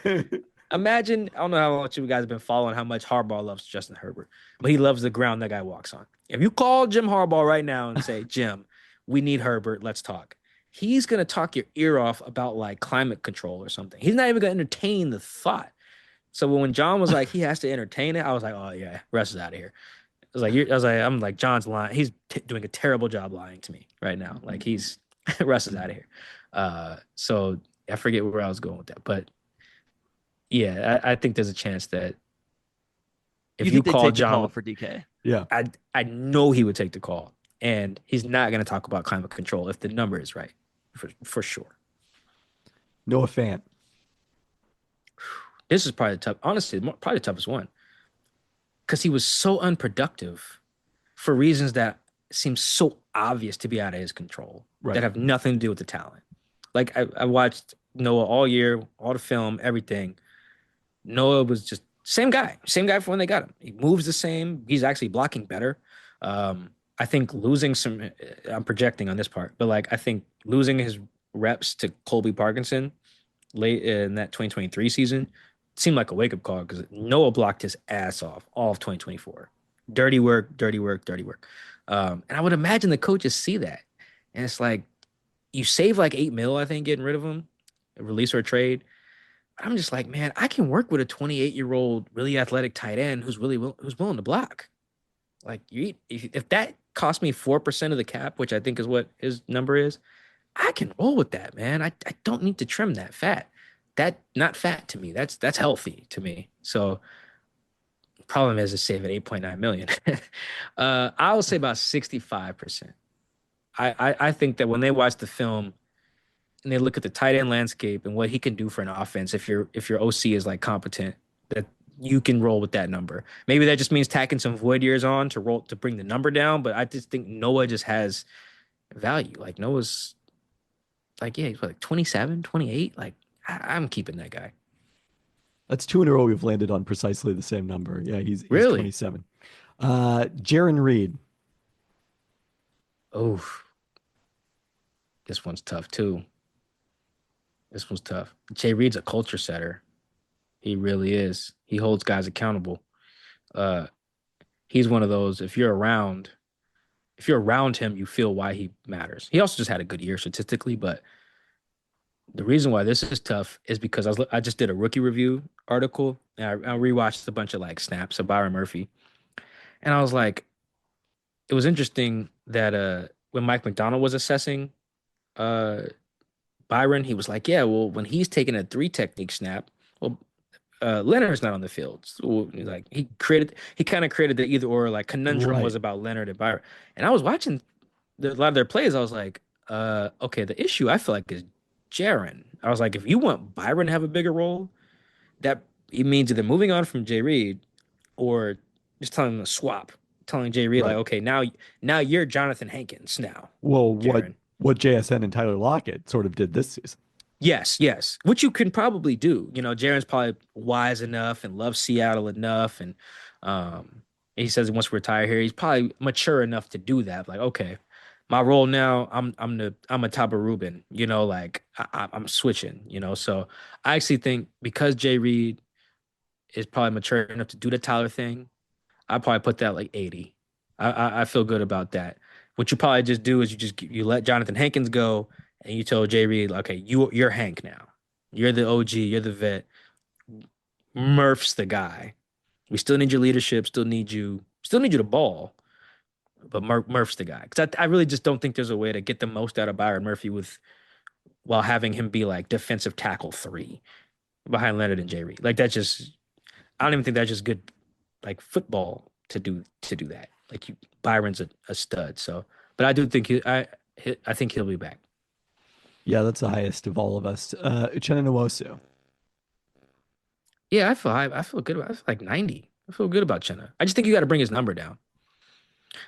Imagine, I don't know how much you guys have been following how much Harbaugh loves Justin Herbert, but he loves the ground that guy walks on. If you call Jim Harbaugh right now and say, Jim, we need Herbert, let's talk. He's going to talk your ear off about like climate control or something. He's not even going to entertain the thought. So when John was like, he has to entertain it, I was like, oh yeah, Russ is out of here. I'm like, John's lying. He's doing a terrible job lying to me right now. Like Russ is out of here. So I forget where I was going with that, but yeah, I think there's a chance that if you think call take the John call for DK? Yeah. I know he would take the call, and he's not going to talk about climate control if the number is right, for sure. Noah Fant. This is probably honestly, probably the toughest one because he was so unproductive for reasons that seem so obvious to be out of his control that have nothing to do with the talent. Like I watched Noah all year, all the film, everything. Noah was just same guy from when they got him. He moves the same. He's actually blocking better. I think losing some, I'm projecting on this part, but like I think losing his reps to Colby Parkinson late in that 2023 season seemed like a wake-up call because Noah blocked his ass off all of 2024. Dirty work. And I would imagine the coaches see that. And it's like, you save like $8 million, I think, getting rid of him, a release or a trade. I'm just like, man, I can work with a 28-year-old, really athletic tight end who's willing to block. Like, if that cost me 4% of the cap, which I think is what his number is, I can roll with that, man. I don't need to trim that fat. That not fat to me. That's healthy to me. So problem is to save at 8.9 million. I will say about 65%. I think that when they watch the film and they look at the tight end landscape and what he can do for an offense, if your OC is like competent, that you can roll with that number. Maybe that just means tacking some void years on to bring the number down. But I just think Noah just has value. Like Noah's like, yeah, he's like 27, 28. Like I'm keeping that guy. That's 2 in a row we've landed on precisely the same number. Yeah, he's Really? 27. Jaron Reed. Oh, this one's tough too. This one's tough. Jay Reed's a culture setter. He really is. He holds guys accountable. He's one of those, if you're around, if you're around him, you feel why he matters. He also just had a good year statistically, but the reason why this is tough is because I just did a rookie review article and I rewatched a bunch of like snaps of Byron Murphy, and I was like, it was interesting that when Mike McDonald was assessing uh Byron, he was like, yeah, well, when he's taking a three technique snap, well, Leonard's not on the field. So, like he kind of created the either or like conundrum was Right. about Leonard and Byron. And I was watching a lot of their plays. I was like, okay, the issue I feel like is Jaron. I was like, if you want Byron to have a bigger role, that it means either moving on from Jay Reed or just telling him to swap, telling Jay Reed like, Right. okay, now you're Jonathan Hankins now, Well, what Jaron. what JSN and Tyler Lockett sort of did this season. Yes, yes. Which you can probably do. You know, Jaron's probably wise enough and loves Seattle enough, and he says he wants to retire here. He's probably mature enough to do that. Like, okay, my role now, I'm a top of Ruben. You know, like I'm switching. You know, so I actually think because Jay Reed is probably mature enough to do the Tyler thing, I probably put that like 80. I feel good about that. What you probably just do is you let Jonathan Hankins go and you tell Jay Reed, okay, you're Hank now. You're the OG, you're the vet. Murph's the guy. We still need your leadership, still need you to ball, but Murph's the guy. Because I really just don't think there's a way to get the most out of Byron Murphy with while having him be like defensive tackle 3 behind Leonard and Jay Reed. Like that's just I don't even think that's just good like football to do that. Like Byron's a stud. So, but I do think I think he'll be back. Yeah, that's the highest of all of us. Uchenna Nwosu. Yeah, I feel good about. I feel like 90. I feel good about Chenna. I just think you got to bring his number down.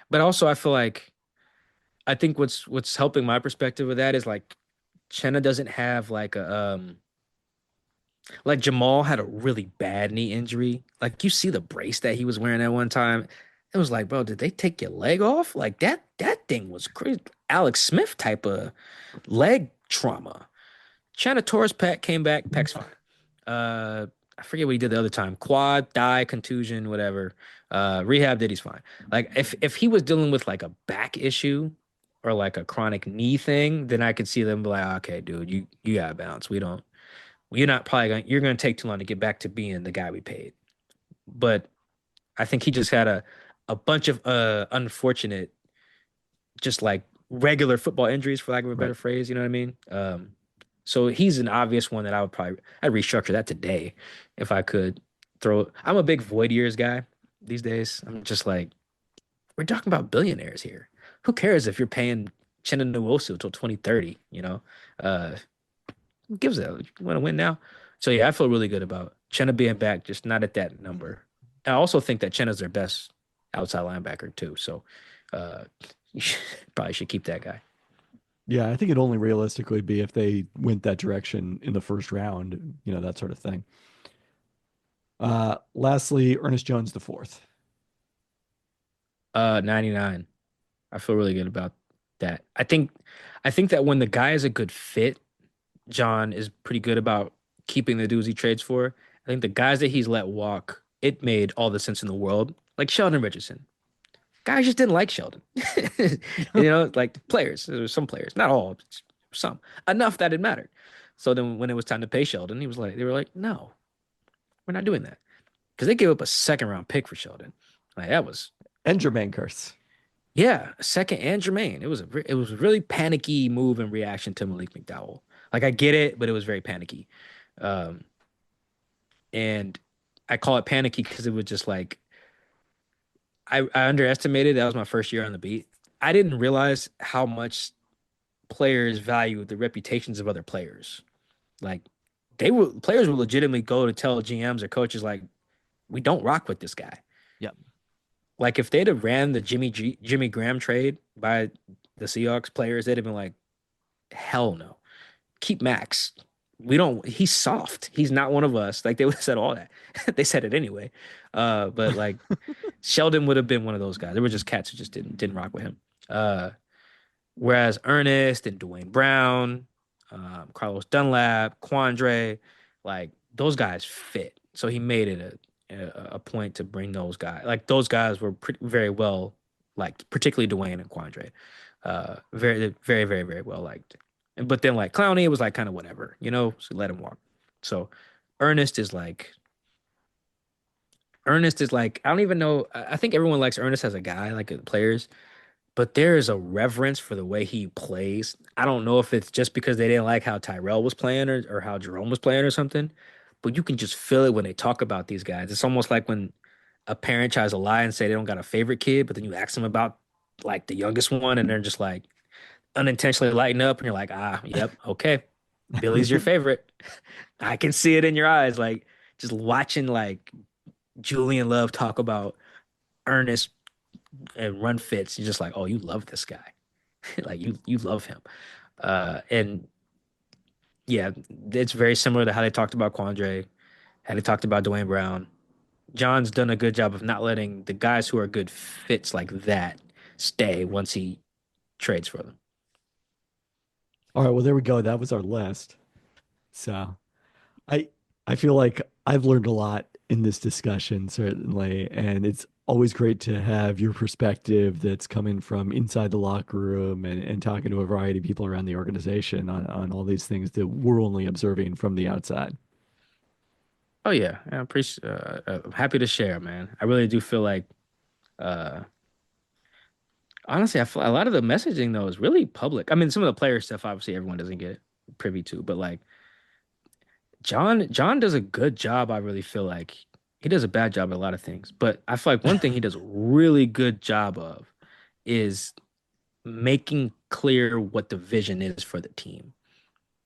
But also, I feel like I think what's helping my perspective with that is like Chenna doesn't have like Jamal had a really bad knee injury. Like you see the brace that he was wearing at one time. It was like, bro, did they take your leg off? Like that thing was crazy. Alex Smith type of leg trauma. Shanna Torres Pack came back. Pack's fine. I forget what he did the other time. Quad, thigh, contusion, whatever. Rehab did he's fine. Like if he was dealing with like a back issue or like a chronic knee thing, then I could see them be like, okay, dude, you gotta bounce. You're not probably going you're gonna take too long to get back to being the guy we paid. But I think he just had a bunch of unfortunate, just like regular football injuries, for lack of a better Right. phrase. You know what I mean? So he's an obvious one that I'd restructure that today if I could throw. I'm a big void years guy these days. I'm just like, we're talking about billionaires here. Who cares if you're paying Chinna Nwosu until 2030? You know, uh, who gives a you want to win now? So yeah, I feel really good about Chenna being back, just not at that number. I also think that Chenna's their best outside linebacker too. So uh, you probably should keep that guy. Yeah, I think it'd only realistically be if they went that direction in the first round, that sort of thing. Lastly, Ernest Jones the fourth. 99. I feel really good about that. I think that when the guy is a good fit, John is pretty good about keeping the dudes he trades for. I think the guys that he's let walk, it made all the sense in the world. Like Sheldon Richardson. Guys just didn't like Sheldon. Like players. There were some players, not all, but some. Enough that it mattered. So then when it was time to pay Sheldon, they were like, no, we're not doing that. Because they gave up a second round pick for Sheldon. Like that was And Jermaine Curse. yeah, a second and Jermaine. It was a really panicky move in reaction to Malik McDowell. Like I get it, but it was very panicky. Um, and I call it panicky because it was just like I underestimated. That was my first year on the beat. I didn't realize how much players value the reputations of other players. Like players will legitimately go to tell GMs or coaches like, we don't rock with this guy. Yep. Like if they'd have ran the Jimmy Graham trade by the Seahawks players, they'd have been like, hell no. Keep Max. He's soft. He's not one of us. Like they would have said all that. They said it anyway. But like Sheldon would have been one of those guys. There were just cats who just didn't rock with him. Whereas Ernest and Dwayne Brown, Carlos Dunlap, Quandre, like those guys fit. So he made it a point to bring those guys. Like those guys were very well liked, particularly Dwayne and Quandre. Very, very, very, very well liked. But then like Clowney was like kind of whatever, so let him walk. So Ernest is like I don't even know. I think everyone likes Ernest as a guy, like players, but there is a reverence for the way he plays. I don't know if it's just because they didn't like how Tyrell was playing or how Jerome was playing or something, but you can just feel it when they talk about these guys. It's almost like when a parent tries to lie and say they don't got a favorite kid, but then you ask them about like the youngest one, and they're just like unintentionally lighting up, and you're like, yep, okay, Billy's your favorite. I can see it in your eyes, like just watching like Julian Love talk about Ernest and run fits. You're just like, oh, you love this guy, like you love him, and yeah, it's very similar to how they talked about Quandre, how they talked about Dwayne Brown. John's done a good job of not letting the guys who are good fits like that stay once he trades for them. All right, well there we go. That was our list. So I I feel like I've learned a lot in this discussion, certainly, and it's always great to have your perspective that's coming from inside the locker room and talking to a variety of people around the organization on all these things that we're only observing from the outside. Oh yeah, I appreciate. I'm happy to share, man. I really do feel like, uh, honestly, I feel a lot of the messaging though is really public. I mean, some of the player stuff obviously everyone doesn't get privy to, but like John does a good job. I really feel like he does a bad job at a lot of things, but I feel like one thing he does a really good job of is making clear what the vision is for the team.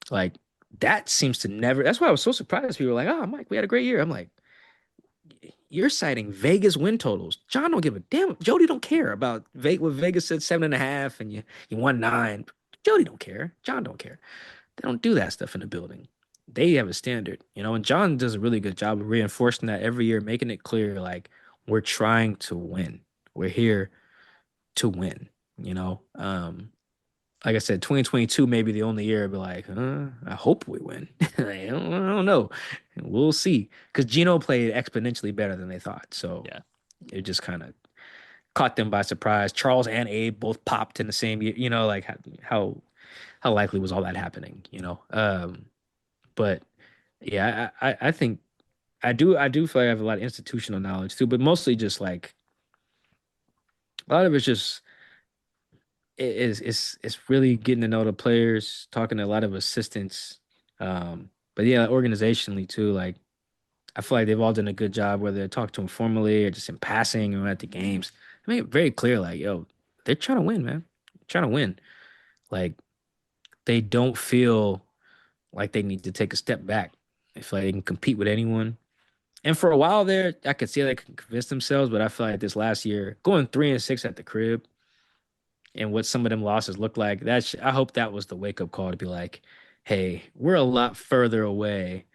Like that seems to never. That's why I was so surprised. People were like, "Oh, Mike, we had a great year." I'm like, "You're citing Vegas win totals. John don't give a damn. Jody don't care about what Vegas said 7.5, and you won 9. Jody don't care. John don't care. They don't do that stuff in the building. They have a standard, and John does a really good job of reinforcing that every year, making it clear like we're trying to win. We're here to win. Like I said, 2022 may be the only year I'd be like, I hope we win. I don't know. We'll see. Because Gino played exponentially better than they thought. So Yeah. it just kind of caught them by surprise. Charles and Abe both popped in the same year. Like how likely was all that happening? But yeah, I think I do feel like I have a lot of institutional knowledge too, but mostly just like a lot of it's just it's really getting to know the players, talking to a lot of assistants. But yeah, organizationally too, like I feel like they've all done a good job, whether they talk to them formally or just in passing or at the games. I make it very clear, like, yo, they're trying to win, man. They're trying to win. Like they don't feel like they need to take a step back. They feel like they can compete with anyone. And for a while there, I could see they could convince themselves, but I feel like this last year, going 3-6 at the crib, and what some of them losses look like. I hope that was the wake up call to be like, hey, we're a lot further away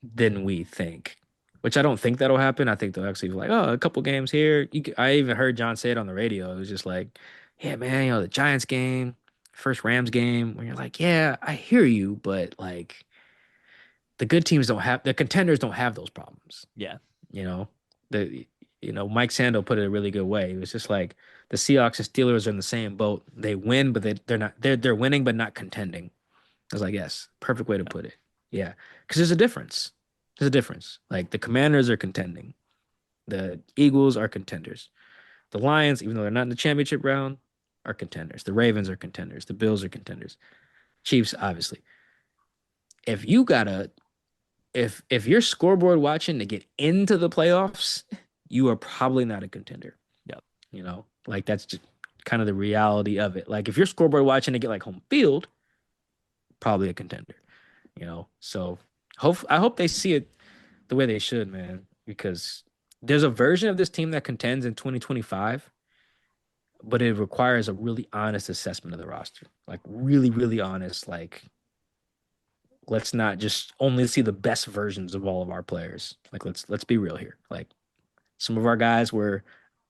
than we think. Which I don't think that'll happen. I think they'll actually be like, oh, a couple games here. I even heard John say it on the radio. It was just like, yeah, man, the Giants game, first Rams game, when you're like, yeah, I hear you, but like the contenders don't have those problems. Yeah. You know, the Mike Sando put it a really good way. It was just like the Seahawks and Steelers are in the same boat. They win, but they're not. They're winning, but not contending. I was like, yes, perfect way to put it. Yeah, because there's a difference. There's a difference. Like the Commanders are contending, the Eagles are contenders, the Lions, even though they're not in the championship round, are contenders. The Ravens are contenders. The Bills are contenders. Chiefs, obviously. If you gotta if you're scoreboard watching to get into the playoffs, you are probably not a contender. Yep. Like that's just kind of the reality of it. Like if you're scoreboard watching to get like home field, probably a contender. So I hope they see it the way they should, man, because there's a version of this team that contends in 2025, but it requires a really honest assessment of the roster. Like really, really honest, like let's not just only see the best versions of all of our players. Like let's be real here. Like some of our guys were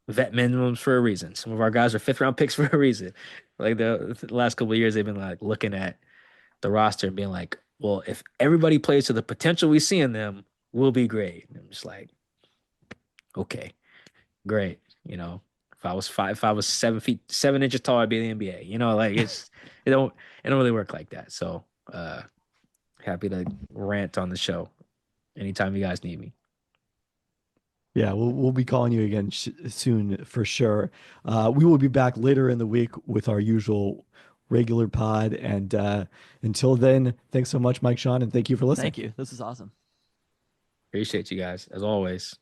vet minimums for a reason. Some of our guys are 5th round picks for a reason. Like the last couple of years, they've been like looking at the roster and being like, well, if everybody plays to the potential we see in them, we'll be great. And I'm just like, okay, great. If I was 7 inches tall, I'd be in the NBA. You know, like it don't really work like that. So happy to rant on the show anytime you guys need me. Yeah, we'll be calling you again soon for sure. We will be back later in the week with our usual regular pod. And until then, thanks so much, Mike-Shawn, and thank you for listening. Thank you. This is awesome. Appreciate you guys as always.